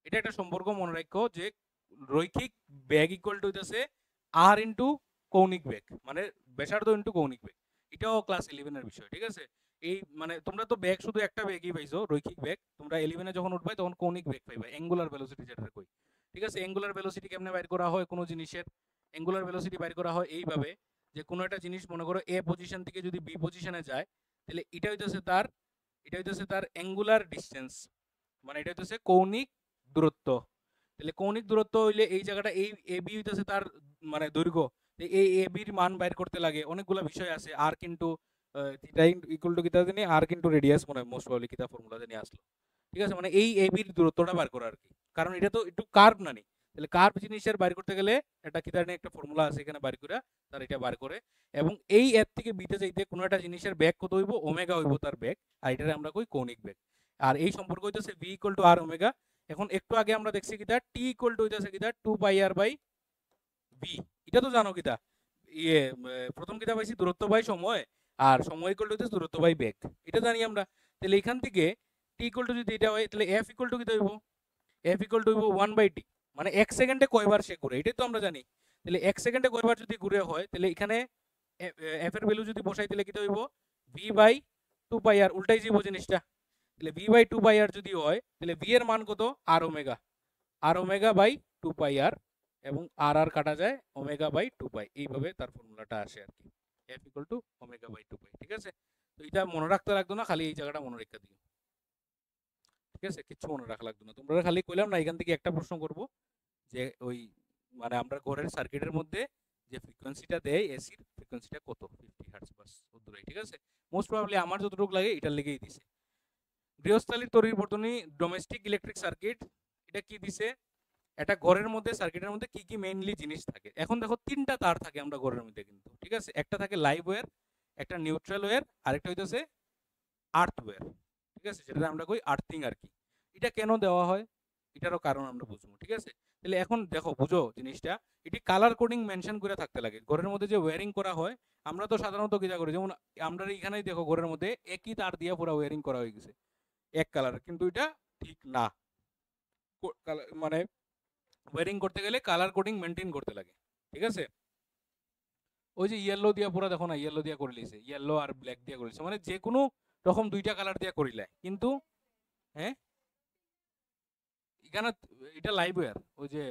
এটা একটা সম্পর্ক মনে রাখো যে রৈখিক বেগ ইকুয়াল টু হইতেছে r ইনটু কৌণিক বেগ, মানে ব্যাসার্ধ ইনটু কৌণিক বেগ। এটাও ক্লাস 11 এর বিষয়, ঠিক আছে? এই মানে তোমরা তো বেগ শুধু একটা বেগই পাইছো, রৈখিক বেগ। তোমরা 11 এ যখন উঠবে তখন কৌণিক বেগ পাইবা, অ্যাঙ্গুলার ভেলোসিটি যেটা কই, ঠিক আছে? অ্যাঙ্গুলার ভেলোসিটি কেমনে বাইর করা হয় কোনো জিনিসের? অ্যাঙ্গুলার ভেলোসিটি বাইর করা হয় এইভাবে, যে কোনো একটা জিনিস মনে করো এ পজিশন থেকে যদি বি পজিশনে যায়, তাহলে এটা হইতেছে তার অ্যাঙ্গুলার ডিসটেন্স, মানে এটা হইতেছে কৌণিক দূরত্ব। তাহলে কৌণিক দূরত্ব হইলে এই জায়গাটা, এই এ বি হইতেছে তার মানে দৈর্ঘ্য, এই এ বির মান বাইর করতে লাগে অনেকগুলো বিষয় আছে। আর কিন্তু থিটা ইকুয়াল টু কিতা জানি, আর কিন্তু রেডিয়াস, মনে হয় মোস্ট প্রবাবলি কিতা ফর্মুলা জানি আসলো, ঠিক আছে? মানে এই এ বির দূরত্বটা বার করা আর কি, কারণ এটা তো একটু কার্ভ না নি, তাহলে কার্ভ জিনিসের বাইর করতে গেলে এটা কিতা নিয়ে একটা ফর্মুলা আছে এখানে বাইর করে, তার এটা বার করে। এবং এই এর থেকে বিতে যাইতে কোনো একটা জিনিসের বেগ কত হইব, ওমেগা হইব তার বেগ, আর এটারে আমরা কই কৌণিক বেগ। আর এই সম্পর্ক হইতেছে v equal to R omega. এখন একটু আগে আমরা দেখছি কিটা t ইকুয়াল টু হইতাছে কিটা 2πr/v, এটা তো জানো কিটা ইয়ে প্রথম কিটা পাইছি দূরত্ব বাই সময়, আর সময় ইকুয়াল টু হইতাছে দূরত্ব বাই বেগ, এটা জানি আমরা। তাহলে এখান থেকে t ইকুয়াল টু যদি এটা হয়, তাহলে f ইকুয়াল টু কিটা হইব, f ইকুয়াল টু হইব 1/t, মানে 1 সেকেন্ডে কয়বার সে ঘুরে, এটাই তো আমরা জানি। তাহলে 1 সেকেন্ডে কয়বার যদি ঘুরে হয়, তাহলে এখানে f এর ভ্যালু যদি বসাই, তাহলে কিটা হইব v/2πr, উল্টাই যাইব জিনিসটা। তাহলে v/2πr যদি হয়, তাহলে v এর মান কত, আর ওমেগা বাই 2πr, এবং আর আর কাটা যায়, ওমেগা বাই 2π, এইভাবে তার ফর্মুলাটা আসে আর কি, f equal to omega by 2π, ঠিক আছে? তো এটা মনে রাখতে লাগতো না, খালি এই জায়গাটা মনে রেখে দিও, ঠিক আছে? কিছু মনে রাখা লাগতো না, তোমরা খালি কইলাম না এখান থেকে একটা প্রশ্ন করব, যে ওই মানে আমরা ঘরের সার্কিটের মধ্যে যে ফ্রিকোয়েন্সিটা দেয় এসির, ফ্রিকোয়েন্সিটা কত, 50 হার্টজ, বাস অদূরে, ঠিক আছে? মোস্ট প্রবাবলি আমার যতটুকু লাগে এটার লেগেই দিছে। গৃহস্থালীর তড়িৎ বর্তনী, ডোমেস্টিক ইলেকট্রিক সার্কিট, এটা কি দিছে? একটা ঘরের মধ্যে সার্কিটের মধ্যে কি কি মেইনলি জিনিস থাকে। এখন দেখো তিনটা তার থাকে আমরা ঘরের মধ্যে কিন্তু, ঠিক আছে? একটা থাকে লাইভ ওয়্যার, একটা নিউট্রাল ওয়্যার, আরেকটা হইতেছে আর্থ ওয়্যার, ঠিক আছে? যেটা আমরা কই আর্থিং আর কি। এটা কেন দেওয়া হয়, এটারও কারণ আমরা বুঝবো, ঠিক আছে? তাহলে এখন দেখো বুঝো জিনিসটা, এটি কালার কোডিং মেনশন করে থাকতে লাগে। ঘরের মধ্যে যে ওয়্যারিং করা হয়, আমরা তো সাধারণত কিটা করি, যেমন আমরা এখানেই দেখো ঘরের মধ্যে একই তার দিয়ে পুরো ওয়্যারিং করা হয়ে গেছে এক কালার, কিন্তু এটা ঠিক না। মানে ওয়ারিং করতে গেলে কালার কোডিং মেনটেন করতে লাগে, ঠিক আছে? ওই যে ইয়েলো দিয়া পুরা দেখো না, ইয়েলো দিয়া করে লিছে, ইয়েলো আর ব্ল্যাক দিয়া করে লিছে, মানে যে কোনো রকম দুইটা কালার দিয়া করিলে কিন্তু হ্যাঁ এখানে এটা লাইভওয়্যার, ওই যে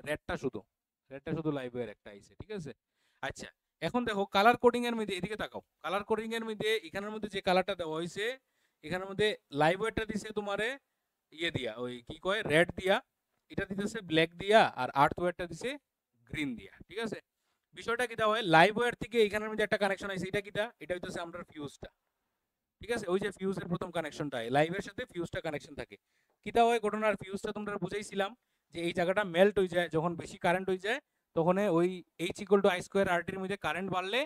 রেডটা শুধু লাইভওয়্যার একটা আইছে, ঠিক আছে? আচ্ছা, এখন দেখো কালার কোডিং এর মধ্যে এদিকে তাকাও, কালার কোডিং এর মধ্যে এখানের মধ্যে যে কালারটা দেওয়া হয়েছে এখানের মধ্যে লাইভওয়্যারটা দিছে তোমারে ইয়ে দিয়া, ওই কি কয় রেড দিয়া, এটা দিতেছে ব্ল্যাক দিয়া, আর আর্থওয়্যারটা দিছে গ্রিন দিয়া, ঠিক আছে? বিষয়টা কিটা হয়, লাইভওয়্যার থেকে এখানের মধ্যে একটা কানেকশন আছে, এটা কিটা, এটা হইতেছে আমরা ফিউজটা, ঠিক আছে? ওই যে ফিউজের প্রথম কানেকশনটা লাইভের সাথে ফিউজটা কানেকশন থাকে, কিটা হয় ঘটনার ফিউজটা তোমরা বুঝাইছিলাম যে এই জায়গাটা মেল্ট হয়ে যায় যখন বেশি কারেন্ট হয়ে যায়, তখন ওই H=I²RT এর মধ্যে কারেন্ট বাড়লে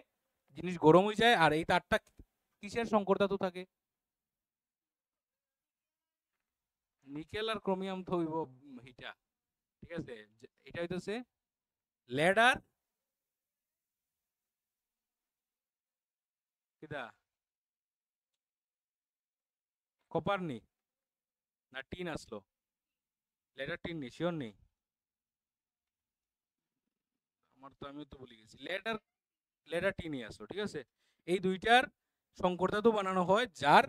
জিনিস গরম হয়ে যায়, আর এই তারটা কিসের সংকর ধাতু থাকে? নিকেল আর ক্রোমিয়াম তো হইব হিটা, ঠিক আছে? এটা হইতেছে লেড আর কিটা, কপার নি না টিন আসলো? লেড আর টিন নি, শিওর নেই আমার তো, আমি তো ভুলে গেছি, লেড আর টিনই আসলো, ঠিক আছে? এই দুইটার সংকর ধাতু বানানো হয় যার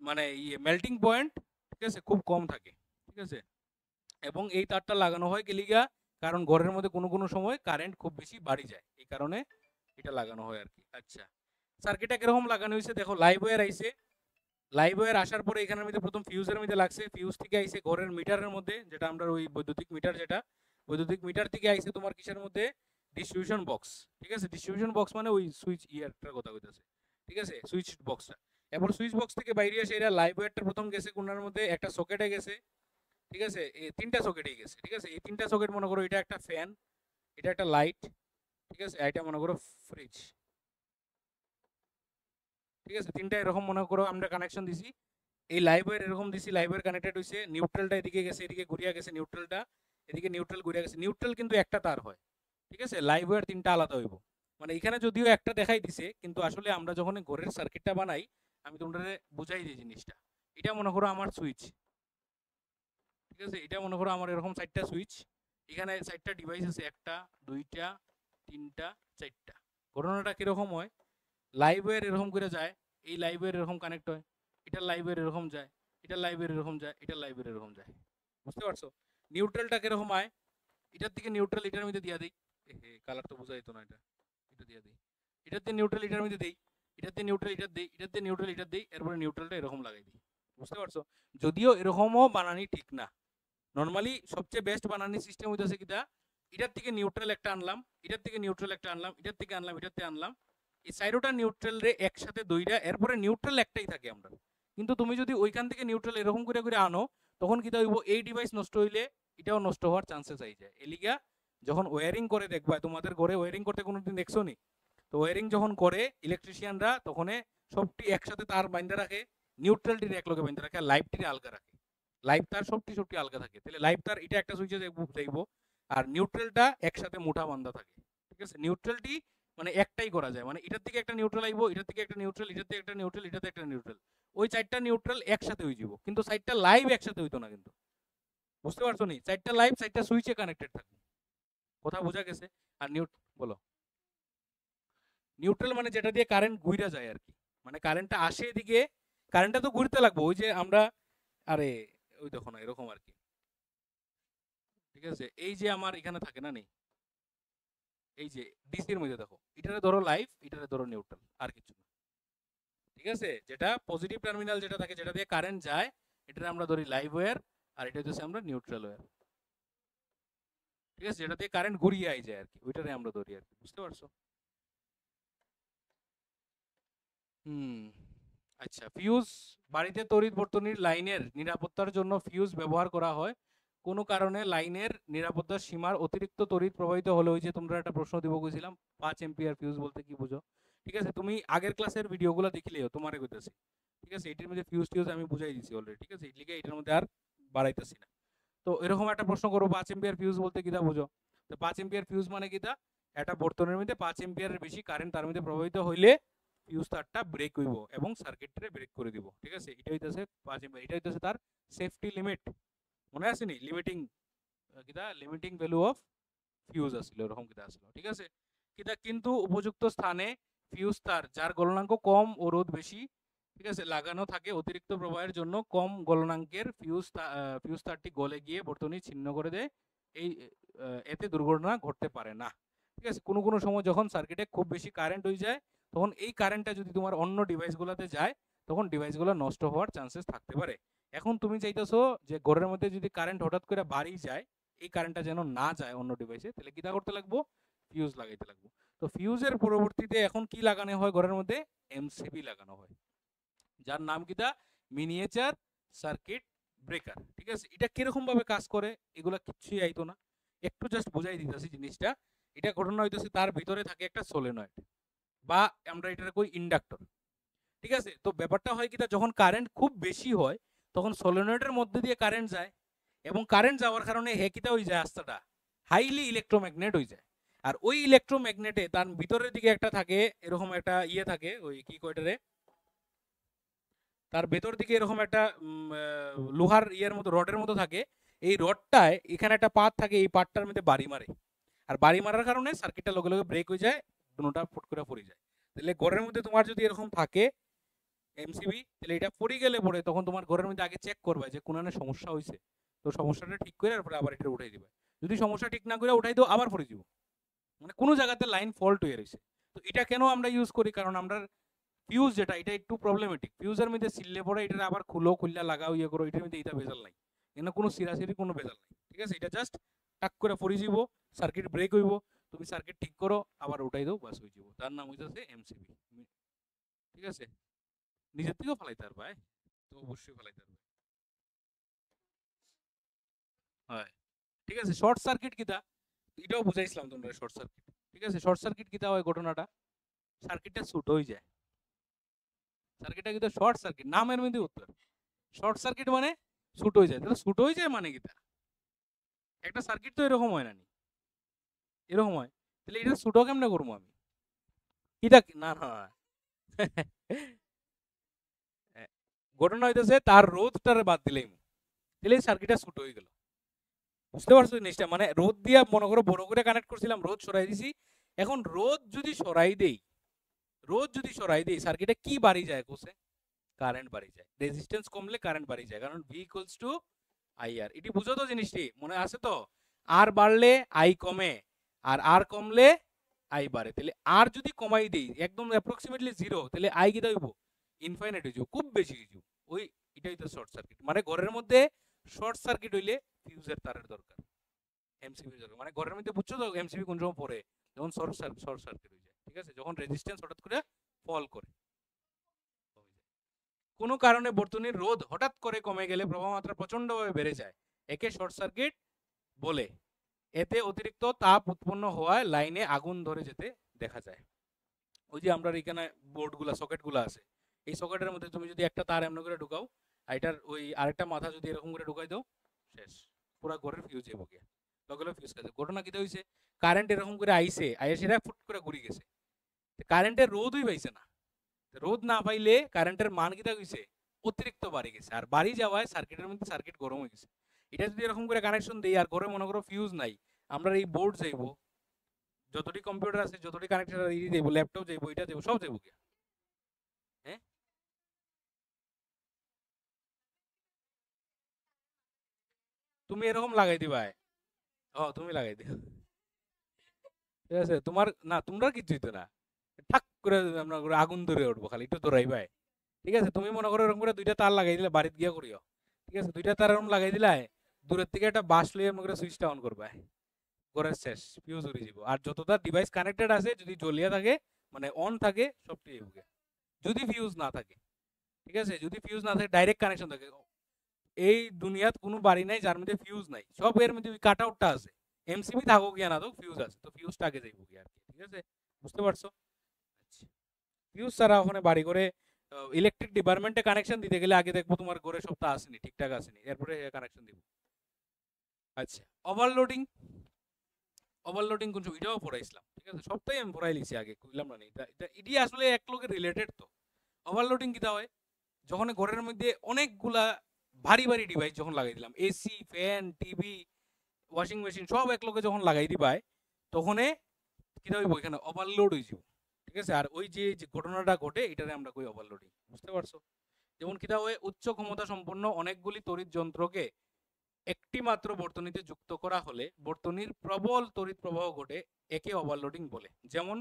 মানে ইয়ে মেল্টিং পয়েন্ট, ঠিক আছে, খুব কম থাকে, ঠিক আছে? এবং এই তারটা লাগানো হয় গেলিগা কারণ ঘরের মধ্যে কোনো কোনো সময় কারেন্ট খুব বেশি বাড়ি যায়, এই কারণে এটা লাগানো হয় আর কি। আচ্ছা, সার্কিটটা কিরকম লাগানো হয়েছে দেখো, লাইভ ওয়্যার আইছে, লাইভ ওয়্যার আসার পরে এখানের মধ্যে প্রথম ফিউজের মধ্যে লাগছে, ফিউজ থেকে আইছে ঘরের মিটারের মধ্যে, যেটা আমরা ওই বৈদ্যুতিক মিটার, যেটা বৈদ্যুতিক মিটার থেকে আইছে তোমার কিসের মধ্যে, ডিস্ট্রিবিউশন বক্স, ঠিক আছে? ডিস্ট্রিবিউশন বক্স মানে ওই সুইচ ইয়ারটার কথা কইতাছে, ঠিক আছে, সুইচ বক্সটা। এরপর সুইচ বক্স থেকে বাইরে এসে এরা লাইভ ওয়্যারটা প্রথম গেছে কোনার মধ্যে একটা সকেটে গেছে, ঠিক আছে? এই তিনটা সকেটেই গেছে, ঠিক আছে? এই তিনটা সকেট মনে করো এটা একটা ফ্যান, এটা একটা লাইট, ঠিক আছে, এটা মনে করো ফ্রিজ, ঠিক আছে? তিনটা এরকম মনে করো আমরা কানেকশন দিছি, এই লাইভ ওয়্যার এরকম দিছি, লাইভ ওয়্যার কানেক্টেড হইছে, নিউট্রালটা এদিকে গেছে, এদিকে ঘুরিয়া গেছে নিউট্রালটা, এদিকে নিউট্রাল ঘুরিয়া গেছে, নিউট্রাল কিন্তু একটা তার হয়, ঠিক আছে? লাইভ ওয়্যার তিনটা আলাদা হইব, মানে এখানে যদিও একটা দেখাই দিছে কিন্তু আসলে আমরা যখন ঘরের সার্কিটটা বানাই আমি তোমাদের বুঝাই দিই জিনিসটা। এটা মনে করো আমার সুইচ, ঠিক আছে? এটা মনে করো আমার এরকম 4টা সুইচ, এখানে 4টা ডিভাইস আছে, একটা দুইটা তিনটা চারটা। ঘটনাটা কিরকম হয়, লাইভ ওয়্যার এরকম করে যায়, এই লাইভ ওয়্যার এরকম কানেক্ট হয়, এটা লাইভ ওয়্যার এরকম যায়, এটা লাইভ ওয়্যার এরকম যায়, এটা লাইভ ওয়্যার এরকম যায়, বুঝতে পারছো? নিউট্রালটা কিরকম হয়, এটার থেকে নিউট্রাল এটার মধ্যে দিয়া দেই, কালার তো বোঝা যেত না, এটা দিয়া দেই, এটাতে নিউট্রাল এটার মধ্যে দেই, এটাতে নিউট্রাল এটার দেই, এটাতে নিউট্রাল এটার দেই, এরপরে নিউট্রালটা এরকম লাগাই দিই, বুঝতে পারছো? যদিও এরকমও বানানি ঠিক না, নর্মালি সবচেয়ে বেস্ট বানানি সিস্টেম হইতেছে কিটা, এটার থেকে নিউট্রাল একটা আনলাম, এটার থেকে নিউট্রাল একটা আনলাম, এটার থেকে আনলাম, এটাতে আনলাম, এই সাইডোটা নিউট্রাল রে একসাথে দইরা, এরপরে নিউট্রাল একটাই থাকে আমরা। কিন্তু তুমি যদি ওইখান থেকে নিউট্রাল এরকম করে করে আনো তখন কিটা হইব, এই ডিভাইস নষ্ট হইলে এটাও নষ্ট হওয়ার চান্সেস আই যায়। এলিগা যখন ওয়্যারিং করে দেখবা, তোমাদের ঘরে ওয়্যারিং করতে কোনোদিন দেখছো নি? তো ওয়্যারিং যখন করে ইলেকট্রিশিয়ানরা তখন সবটি একসাথে তার বাইন্দা রাখে, নিউট্রালটির এক লগে বাইন্দা রাখে, আর লাইভটির আলগা রাখে, লাইভ তার সবটি সবটি আলগা থাকে, তাহলে লাইভ তার এটা একটা সুইচে যাইব, আর নিউট্রালটা একসাথে মুঠা বান্ধা থাকে, ঠিক আছে? নিউট্রালটি মানে একটাই করা যায়, মানে এটার থেকে একটা নিউট্রাল আইবো, এটার থেকে একটা নিউট্রাল, এটার থেকে একটা নিউট্রাল, এটাতে একটা নিউট্রাল, ওই 4টা নিউট্রাল একসাথে হয়ে যাব, কিন্তু 4টা লাইভ একসাথে হইতো না কিন্তু, বুঝতে পারছো নি? 4টা লাইভ 4টা সুইচে কানেক্টেড থাকে, কথা বোঝা গেছে? আর বলো, নিউট্রাল মানে যেটা দিয়ে কারেন্ট ঘুরে যায় আর কি, মানে কারেন্টটা আসে এদিকে, কারেন্টটা তো ঘুরতে লাগবে, ওই যে আমরা, আরে ওই দেখো না এরকম আর কি, ঠিক আছে? এই যে আমার এখানে থাকে না নেই, এই যে ডিসির মধ্যে দেখো, এটারে ধরো লাইভ, এটারে ধরো নিউট্রাল, আর কিছু না, ঠিক আছে? যেটা পজিটিভ টার্মিনাল যেটা থাকে, যেটা দিয়ে কারেন্ট যায়, এটারে আমরা ধরি লাইভ ওয়্যার, আর এটা হচ্ছে আমরা নিউট্রাল ওয়্যার, ঠিক আছে? যেটা দিয়ে কারেন্ট ঘুরিয়ে আই যায় আর কি, ওইটারে আমরা ধরি আর কি, বুঝতে পারছো? হুম। আচ্ছা, ফিউজ, বাড়িতে তড়িৎ বর্তনীর লাইনের নিরাপত্তার জন্য ফিউজ ব্যবহার করা হয়, কোনো কারণে লাইনের নিরাপত্তার সীমার অতিরিক্ত তড়িৎ প্রবাহিত হলে, ওই যে তোমরা একটা প্রশ্ন দিব কইছিলাম 5 এম্পিয়ার ফিউজ বলতে কি বুঝো, ঠিক আছে? তুমি আগের ক্লাসের ভিডিওগুলো দেখিলেও তোমারে কইতাছি, ঠিক আছে? এটির মধ্যে ফিউজ টিউজ আমি বুঝাই দিছি অলরেডি, ঠিক আছে? এর এটার মধ্যে আর বাড়াইতেছি না। তো এরকম একটা প্রশ্ন করো, 5 এম্পিয়ার ফিউজ বলতে কিটা বুঝো? তো 5 এম্পিয়ার ফিউজ মানে কিটা, একটা বর্তনীর মধ্যে 5 এম্পিয়ারের বেশি কারেন্ট তার মধ্যে প্রবাহিত হইলে ফিউজ তারটা ব্রেক হইব এবং সার্কিটটারে ব্রেক করে দিব, ঠিক আছে? এটা হইতাছে 5 এম্পিয়ার, এটা হইতাছে তার সেফটি লিমিট, মনে আছে নি লিমিটিং কিতা লিমিটিং ভ্যালু অফ ফিউজ আছিল এরকম কিতা আছিল, ঠিক আছে। কিতা কিন্তু উপযুক্ত স্থানে ফিউজ তার যার গলনাঙ্ক কম ও রোধ বেশি, ঠিক আছে, লাগানো থাকে অতিরিক্ত প্রবাহের জন্য কম গলনাঙ্কের ফিউজ তারটি গলে গিয়ে বর্তনী ছিন্ন করে দেয়। এই এতে দুর্ঘটনা ঘটতে পারে না, ঠিক আছে। কোনো কোনো সময় যখন সার্কিটে খুব বেশি কারেন্ট হয়ে যায় তখন এই কারেন্টটা যদি তোমার অন্য ডিভাইসগুলোতে যায় তখন ডিভাইসগুলো নষ্ট হওয়ার চান্সেস থাকতে পারে। এখন তুমি চাইতেছো যে ঘরের মধ্যে যদি কারেন্ট হঠাৎ করে বাড়ি যায়, এই কারেন্টটা যেন না যায় অন্য ডিভাইসে, তাহলে কিটা করতে লাগবো, ফিউজ লাগাইতে লাগবো। তো ফিউজের পরবর্তীতে এখন কি লাগানো হয় ঘরের মধ্যে, এমসিবি লাগানো হয়, যার নাম কিটা মিনিয়েচার সার্কিট ব্রেকার, ঠিক আছে। এটা কিরকম ভাবে কাজ করে এগুলা কিছুই আইতো না, একটু জাস্ট বুঝাই দিতেছি জিনিসটা। এটা ঘটনা হইতেছে তার ভিতরে থাকে একটা সোলেনয়েড বা আমরা এটার কই ইন্ডাক্টর, ঠিক আছে। তো ব্যাপারটা হয় কিটা যখন কারেন্ট খুব বেশি হয় তখন সোলেনয়েডের মধ্যে দিয়ে কারেন্ট যায় এবং কারেন্ট যাওয়ার কারণে হে কিটা হয়ে যায় আস্তাটা হাইলি ইলেকট্রোম্যাগনেট হয়ে যায়। আর ওই ইলেকট্রোম্যাগনেটে তার ভিতরের দিকে একটা থাকে এরকম একটা ইয়ে থাকে, ওই কি কয়টারে তার ভেতর দিকে এরকম একটা লোহার ইয়ের মতো রডের মতো থাকে। এই রডটায় এখানে একটা পাত থাকে, এই পাতটার মধ্যে বাড়ি মারে, আর বাড়ি মারার কারণে সার্কিটটা লগে লগে ব্রেক হয়ে যায়, দুটোটা ফুট করে পড়ে যায়। তাহলে ঘরের মধ্যে তোমার যদি এরকম থাকে এমসিবি, তাহলে এটা পড়ে গেলে পরে তখন তোমার ঘরের মধ্যে আগে চেক করবে যে কোন সমস্যা হয়েছে, তো সমস্যাটা ঠিক করে তারপরে আবার এটা উঠাই দিবে। যদি সমস্যা ঠিক না করে উঠাই দাও আবার পড়ে যাব, মানে কোনো জায়গাতে লাইন ফল্ট হয়ে রয়েছে। তো এটা কেন আমরা ইউজ করি, কারণ আমরা ফিউজ যেটা এটা একটু প্রবলেমেটিক, ফিউজের মধ্যে সিললে পরে এটা আবার খুললা লাগাও ইয়ে করো, এটার মধ্যে এটা ভেজাল নাই, এখানে কোনো সিরাসিরি কোনো ভেজাল নাই, ঠিক আছে। এটা জাস্ট টাক করে পড়ে যাব, সার্কিট ব্রেক হইব, তুমি সার্কিট ঠিক করো আবার উঠাই দাও, বাস হয়ে যাব, তার নাম হইতেছে এমসিবি, ঠিক আছে। নিজের থেকেও ফেলাইতে পারবা, তো অবশ্যই ফেলাইতে পারবে, হয়, ঠিক আছে। শর্ট সার্কিট কিটা এটাও বুঝাইছিলাম তোমরা, শর্ট সার্কিট, ঠিক আছে। শর্ট সার্কিট কিটা হয় ঘটনাটা, সার্কিটটা শুট হয়ে যায়, সার্কিটটা কিন্তু শর্ট সার্কিট নামের মধ্যে উত্তর, শর্ট সার্কিট মানে শুট হয়ে যায়। তাহলে শুট হয়ে যায় মানে কিটা, একটা সার্কিট তো এরকম হয় না, এরকম হয়, তাহলে এটা শুট কেমনে করবো আমি, এটা না না ঘটনা হইতেছে তার রোধটারে বাদ দিলেই তাহলে সার্কিটটা শুট হয়ে গেল, বুঝতে পারছো জিনিসটা। মানে রোদ দিয়া মনে করো বড় করে কানেক্ট করছিলাম, রোদ সরাই দিছি, এখন রোদ যদি সরাই দেই সার্কিটে কি বাড়ি যায় কোসে, কারেন্ট বাড়ি যায়, রেজিস্ট্যান্স কমলে কারেন্ট বাড়ি যায়, কারণ ভি ইকুয়ালস টু আই আর। এটি বুঝো তো জিনিসটি, মনে আছে তো, আর বাড়লে আই কমে আর আর কমলে আই বাড়ে, তাহলে আর যদি কমাই দেই একদম অ্যাপ্রক্সিমেটলি জিরো, তাহলে আই কি হইব, ইনফাইনাইট হয়ে যাব, খুব বেশি হয়ে যাব। ওই এটাই তো শর্ট সার্কিট, মানে ঘরের মধ্যে শর্ট সার্কিট হইলে ফিউজের তারের দরকার, এমসিবি দরকার, মানে ঘরের মধ্যে বুঝছো তো এমসিবি কোন সময় পড়ে, যখন শর্ট সার্কিট হয়ে যায়, ঠিক আছে, যখন রেজিস্ট্যান্স হঠাৎ করে ফল করে, কোনো কারণে বর্তনীর রোধ হঠাৎ করে কমে গেলে প্রবাহ মাত্রা প্রচন্ডভাবে বেড়ে যায়, একে শর্ট সার্কিট বলে। এতে অতিরিক্ত তাপ উৎপন্ন হওয়ায় লাইনে আগুন ধরে যেতে দেখা যায়। ওই যে আমরা এখানে বোর্ডগুলা সকেটগুলো আছে, এই সকেটের মধ্যে তুমি যদি একটা তার এমন করে ঢুকাও আর এটার ওই আরেকটা মাথা যদি এরকম করে ঢুকাই দাও, শেষ, পুরো ঘরের ফিউজ হয়ে গিয়া লগে লগে ফিউজ কাজে। ঘটনা কি হয়েছে, কারেন্ট এরকম করে আইছে আইয়া সেটা ফুট করে ঘুরে গেছে, কারেন্টের রোধই পাইছে না, রোধ না পাইলে কারেন্টের মান কিটা হইছে অতিরিক্ত বাড়ি গেছে, আর বাড়ি যাওয়ায় সার্কিটের মধ্যে সার্কিট গরম হয়ে গেছে। এটা যদি এরকম করে কানেকশন দেই আর ঘরে মনে করো ফিউজ নাই, আমরা এই বোর্ড যাইবো, যতটি কম্পিউটার আছে যতটি কানেকশন যাইবো, ল্যাপটপ যাইবো, এটা যাইবো, সব যাইবো গিয়া, হ্যাঁ। তুমি এরকম লাগাই দিবা, তুমি লাগাই দিও, ঠিক আছে। তোমার না তোমরা কিছুই তো না, ঠাক করে আমরা আগুন ধরে উঠবো, খালি একটু দৌড়াইবাই, ঠিক আছে। তুমি মনে করো এরকম করে দুইটা তার লাগাই দিলে বাড়িতে গিয়া করিও, ঠিক আছে, দুইটা তার এরকম লাগাই দিলাই, দূরের থেকে একটা বাস লইয়ে মনে করে সুইচটা অন করবা, ঘরের শেষ, ফিউজ উড়ে যাব। আর যতটা ডিভাইস কানেক্টেড আছে যদি জ্বলিয়া থাকে মানে অন থাকে সবটাই হবে, যদি ফিউজ না থাকে, ঠিক আছে, যদি ফিউজ না থাকে ডাইরেক্ট কানেকশন থাকে, এই দুনিয়াত কোনো বাড়ি নাই যার মধ্যে ফিউজ নাই, সব এর মধ্যে কাট আউটটা আছে, এমসিবি থাকুক গিয়া না তো ফিউজ আছে, তো ফিউজটা আগে যাইব কি আর কি, ঠিক আছে, বুঝতে পারছো। আচ্ছা, ফিউজ ছাড়া ওখানে বাড়ি করে ইলেকট্রিক ডিপার্টমেন্টে কানেকশন দিতে গেলে আগে দেখবো তোমার ঘরে সবটা আসেনি, ঠিকঠাক আসেনি, এরপরে কানেকশন দিব। আচ্ছা, ওভারলোডিং, ওভারলোডিং কোন এটাও পড়াইছিলাম, ঠিক আছে, সবটাই আমি পড়াই লিছি আগে, কইলাম না এটা এটা এটি আসলে এক লোকের রিলেটেড। তো ওভারলোডিং কিটা হয়, যখন ঘরের মধ্যে অনেকগুলা ভারী ভারী ডিভাইস যখন লাগাই দিলাম, AC, fan, TV, washing machine সব এক লগে যখন লাগাই দিবাই, তখন কিটা হইব, এখানে ওভারলোড হয়ে যাব। ঠিক আছে, আর ওই যে যে ঘটনাটা ঘটে এটারে আমরা কই ওভারলোডিং, বুঝতে পারছো? যেমন কিটা হয়, উচ্চ ক্ষমতা সম্পন্ন অনেকগুলি তড়িৎ যন্ত্রকে একটি মাত্র বর্তনীতে যুক্ত করা হলে বর্তনীর প্রবল তড়িৎ প্রবাহ ঘটে, একে ওভারলোডিং বলে। যেমন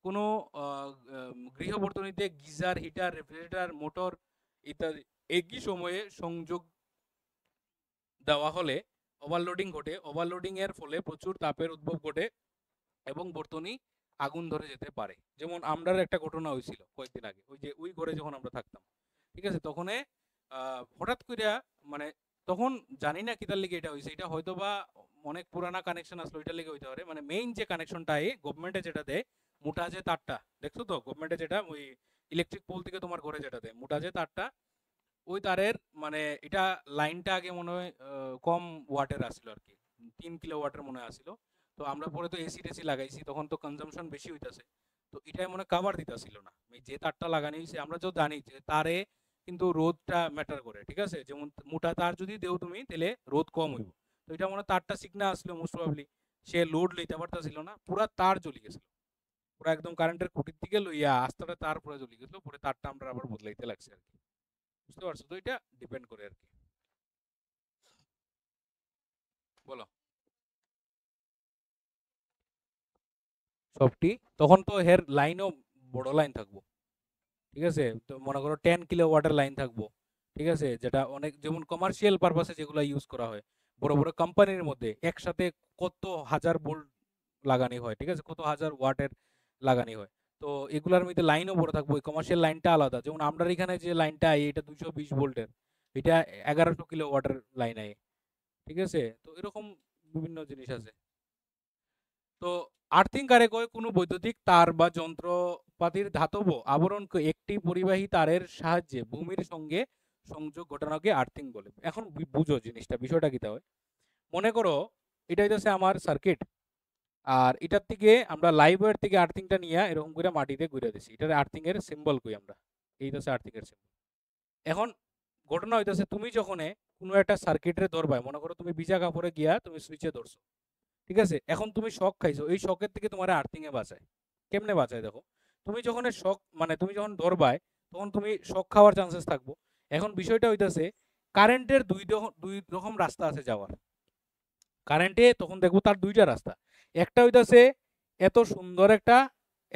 কোনো গৃহ বর্তনীতে গিজার, হিটার, রেফ্রিজারেটর, মোটর ইত্যাদি একই সময়ে সংযোগ দেওয়া হলে ওভারলোডিং ঘটে। ওভারলোডিং এর ফলে প্রচুর তাপের উদ্ভব ঘটে এবং বর্তনী আগুন ধরে যেতে পারে। যেমন আমরার একটা ঘটনা হয়েছিল কয়েকদিন আগে, ওই যে ওই ঘরে যখন আমরা থাকতাম, ঠিক আছে, তখন হঠাৎ করে মানে তখন জানি না কিতার লিগে এটা হয়েছে, এটা হয়তো বা অনেক পুরানা কানেকশন আসলো, এটার লিগে হইতে পারে। মানে মেইন যে কানেকশনটা গভর্নমেন্টে যেটা দেয়, মোটা যে তারটা দেখছো তো, গভর্নমেন্টে যেটা ওই ইলেকট্রিক পোল থেকে তোমার ঘরে যেটা দেয় মোটা যে তারটা, ওই তারের মানে এটা লাইনটা আগে মনে হয় কম ওয়াটের আসছিল আর কি, 3 কিলোওয়াটের মনে হয় আসছিল। তো আমরা পরে তো এসি টেসি লাগাইছি, তখন তো কনজাম্পশন বেশি হইতাছে, তো এটাই মনে কাভার দিতাছিল না। যে তারটা লাগানি হয়েছে, আমরা তো জানি যে তারে কিন্তু রোদটা ম্যাটার করে, ঠিক আছে, যেমন মোটা তার যদি দেও তুমি তাহলে রোদ কম হইব। তো এটা মনে তারটা সিগনা আসলো মোস্ট প্রবাবলি, সে লোড লইতে পারতাছিল না, পুরা তার জ্বলি গেছিল, পুরা একদম কারেন্টের খুঁটির থেকে লইয়া আস্তাটা তার পুরো জ্বলি গেছিল, পরে তারটা আমরা আবার বদলাইতে লাগছে আর কি, বুঝতে পারছো? তো এটা ডিপেন্ড করে আর কি। বলো। সবটি তখন তো হের লাইনও বড় লাইন থাকবো, ঠিক আছে, তো মনে করো 10 কিলোওয়াটের লাইন থাকবো, ঠিক আছে, যেটা অনেক যেমন কমার্শিয়াল পারপাসে যেগুলো ইউজ করা হয় বড় বড় কোম্পানির মধ্যে, একসাথে কত হাজার ভোল্ট লাগানি হয়, ঠিক আছে, কত হাজার ওয়াটের লাগানি হয়। তো এগুলার মধ্যে লাইনও বড় থাকবো, ওই কমার্শিয়াল লাইনটা আলাদা। যেমন আমরা এখানে যে লাইনটা এটা 220 ভোল্টের, এটা 1100 কিলোওয়াটের লাইন আয়, ঠিক আছে। তো এরকম বিভিন্ন জিনিস আছে। তো আর্থিং কারে কয় কোনো বৈদ্যুতিক তার বা যন্ত্রপাতির ধাতব আবরণকে একটি পরিবাহী তারের সাহায্যে ভূমির সঙ্গে সংযোগ ঘটানোকে আর্থিং বলে। এখন বুঝো জিনিসটা, বিষয়টা কি হয়। মনে করো এটা হইতেছে আমার সার্কিট, আর এটার থেকে আমরা লাইভ ওয়্যার থেকে আর্থিংটা নিয়ে এরকম করে মাটিতে ঘুরে দিছি, এটার আর্থিং এর সিম্বল কই আমরা, এই হচ্ছে আর্থিং এর সিম্বল। এখন ঘটনা হইতেছে তুমি যখন কোনো একটা সার্কিটের ধরবাই, মনে করো তুমি ভিজা কাপড়ে গিয়া তুমি সুইচে ধরছো, ঠিক আছে, এখন তুমি শক খাইছো, এই শকের থেকে তোমার আর্থিং এ বাঁচায়। কেমনে বাঁচায় দেখো, তুমি যখন শক মানে তুমি যখন ধরবাই, তখন তুমি শক খাওয়ার চান্সেস থাকবো। এখন বিষয়টা হইতাছে কারেন্টের দুই রকম রাস্তা আছে যাওয়ার। কারেন্টে তখন দেখবো তার দুইটা রাস্তা, একটা হইতাছে এত সুন্দর একটা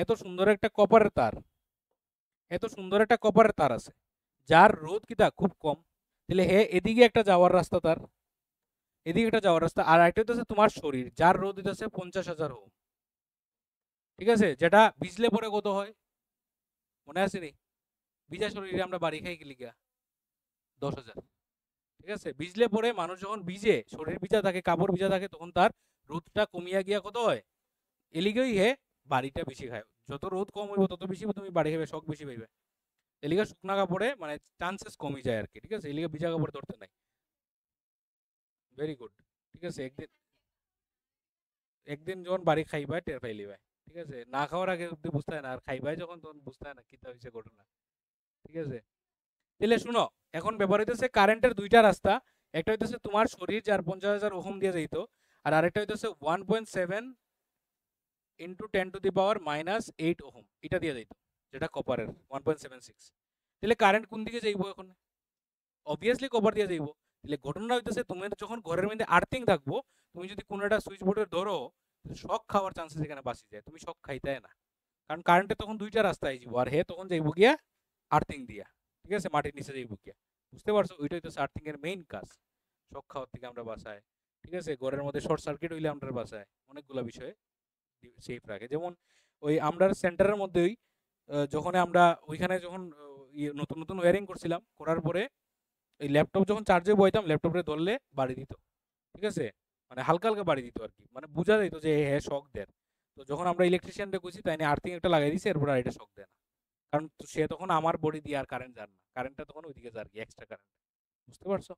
এত সুন্দর একটা কপারের তার, এত সুন্দর একটা কপারের তার আছে যার রোধ কিটা খুব কম, তাহলে হে এদিকে একটা যাওয়ার রাস্তা তার, এদিকে একটা যাওয়ার রাস্তা। আর একটা হইতেছে তোমার শরীর, যার রোধ হইতেছে 50,000 ওহম, ঠিক আছে, যেটা ভিজলে পরে কত হয় মনে আছে নি? ভিজা শরীরে আমরা বাড়ি খাই গেলি গা 10,000, ঠিক আছে। ভিজলে পরে মানুষ যখন ভিজে, শরীর ভিজা থাকে, কাপড় ভিজা থাকে, তখন তার রোদটা কমিয়া গিয়া কত হয়, এলিগেই হে বাড়িটা বেশি খায়। যত রোদ কম হইব তত বেশি তুমি বাড়ি খাবে, শখ বেশি পাইবে। এলিগা শুকনা কাপড়ে মানে চান্সেস কমে যায় আর কি, ঠিক আছে, এলিগা ভিজা কাপড় ধরতে নাই। ভেরি গুড, ঠিক আছে। একদিন একদিন যখন বাড়ি খাইবা টের পাইলি ভাই, ঠিক আছে, না খাওয়ার আগে অব্দি বুঝতে হয় না, আর খাইবাই যখন তখন বুঝতে হয় না কিতা হয়েছে ঘটনা, ঠিক আছে। তাহলে শুনো, এখন ব্যাপার হইতেছে কারেন্টের দুইটা রাস্তা, একটা হইতেছে তোমার শরীর যার 50,000 ওহম দিয়ে যাইতো, আর আরেকটা হইতেছে 1.7 ইন্টু 10⁻⁻⁸ এটা দিয়ে যাইতো, যেটা কপারের 1.76। তাহলে কারেন্ট কোন দিকে যাইবো এখন? অবভিয়াসলি কপার দিয়ে যাইবো। তাহলে ঘটনা হইতেছে তুমি যখন ঘরের মধ্যে আর্থিং থাকবো, তুমি যদি কোনো একটা সুইচ বোর্ডের ধরো, শক খাওয়ার চান্সেস এখানে বাঁচি যায়, তুমি শক খাইতে না, কারণ কারেন্টে তখন দুইটা রাস্তা আইব, আর হে তখন যাইব গিয়া আর্থিং দিয়া, ঠিক আছে, মাটির নিচে যাইব গিয়া, বুঝতে পারছো? ওইটা হইতেছে আর্থিং এর মেইন কাজ, শক খাওয়ার থেকে আমরা বাঁচায়, ঠিক আছে। ঘরের মধ্যে শর্ট সার্কিট হইলে আমরা বাঁচায়, অনেকগুলো বিষয়ে সেফ রাখে। যেমন ওই আমরা সেন্টারের মধ্যেই যখন আমরা ওইখানে যখন নতুন নতুন ওয়ারিং করছিলাম, করার পরে এই ল্যাপটপ যখন চার্জে বইতাম, ল্যাপটপে ধরলে বাড়ি দিত, ঠিক আছে, মানে হালকা হালকা বাড়ি দিত আর কি, মানে বোঝা যেত যে হ্যাঁ শক দেয়। তো যখন আমরা ইলেকট্রিশিয়ানকে কইছি, তাই নিয়ে আর্থিং একটা লাগাই দিছি, এরপর আর এটা শক দেয় না, কারণ সে তখন আমার বডি দিয়ে আর কারেন্ট যান না, কারেন্টটা তখন ওইদিকে যার কি এক্সট্রা কারেন্ট, বুঝতে পারছো?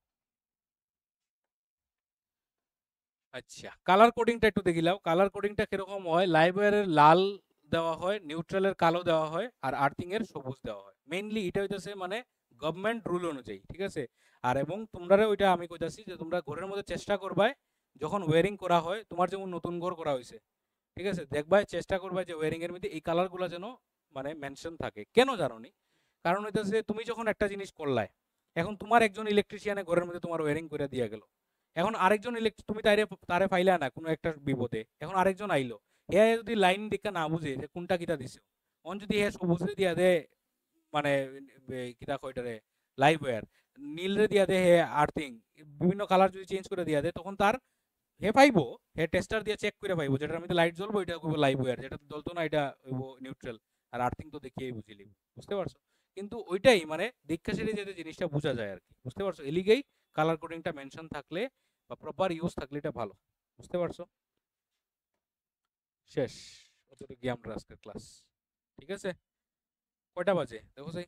আচ্ছা, কালার কোডিংটা একটু দেখিলাম। কালার কোডিংটা কিরকম হয়, লাইভ ওয়্যারের লাল দেওয়া হয়, নিউট্রালের কালো দেওয়া হয়, আর আর্থিং এর সবুজ দেওয়া হয়। মেইনলি এটা হইতেছে মানে গভর্নমেন্ট রুল অনুযায়ী, ঠিক আছে? আর এবং তোমরা ওইটা আমি কইতাছি যে তোমরা ঘরের মধ্যে চেষ্টা করবাই যখন ওয়ারিং করা হয়, তোমার যেমন নতুন ঘর করা হয়েছে, ঠিক আছে, দেখবাই চেষ্টা করবা যে ওয়ারিং এর মধ্যে এই কালারগুলো যেন মানে মেনশন থাকে। কেন জানো নি? কারণ হইতাছে তুমি যখন একটা জিনিস করলাই, এখন তোমার একজন ইলেকট্রিশিয়ানে ঘরের মধ্যে তোমার ওয়ারিং করে দিয়ে গেল, এখন আরেকজন তুমি তারে পাইলা না কোনো একটা বিপদে, এখন আরেকজন আইলো, হে যদি লাইন দেখা না বুঝে যে কোনটা কিটা দিছে, অন যদি হে সবুজে দিয়া দে মানে কিতা কয়টারে লাইভ ওয়্যার, নীল রে দিয়া দে হে আর্থিং, বিভিন্ন কালার যদি চেঞ্জ করে দিয়া দে, তখন তার হে পাইবো, হে টেস্টার দিয়ে চেক করে পাইবো যেটার মধ্যে লাইট জ্বলবো এটা করবো লাইভ ওয়্যার, যেটা জ্বলতো না এটা হইব নিউট্রাল, আর আর্থিং তো দেখিয়েই বুঝিলি, বুঝতে পারছো? কিন্তু ওইটাই মানে দীক্ষা সেরে যেতে জিনিসটা বোঝা যায় আর কি, বুঝতে পারছো? এলিগেই কালার কোডিংটা মেনশন থাকলে বা প্রপার ইউজ থাকলে এটা ভালো, বুঝতে পারছো? শেষ, অতটুকু আমরা আজকের ক্লাস। ঠিক আছে, কয়টা বাজে দেখো যাই।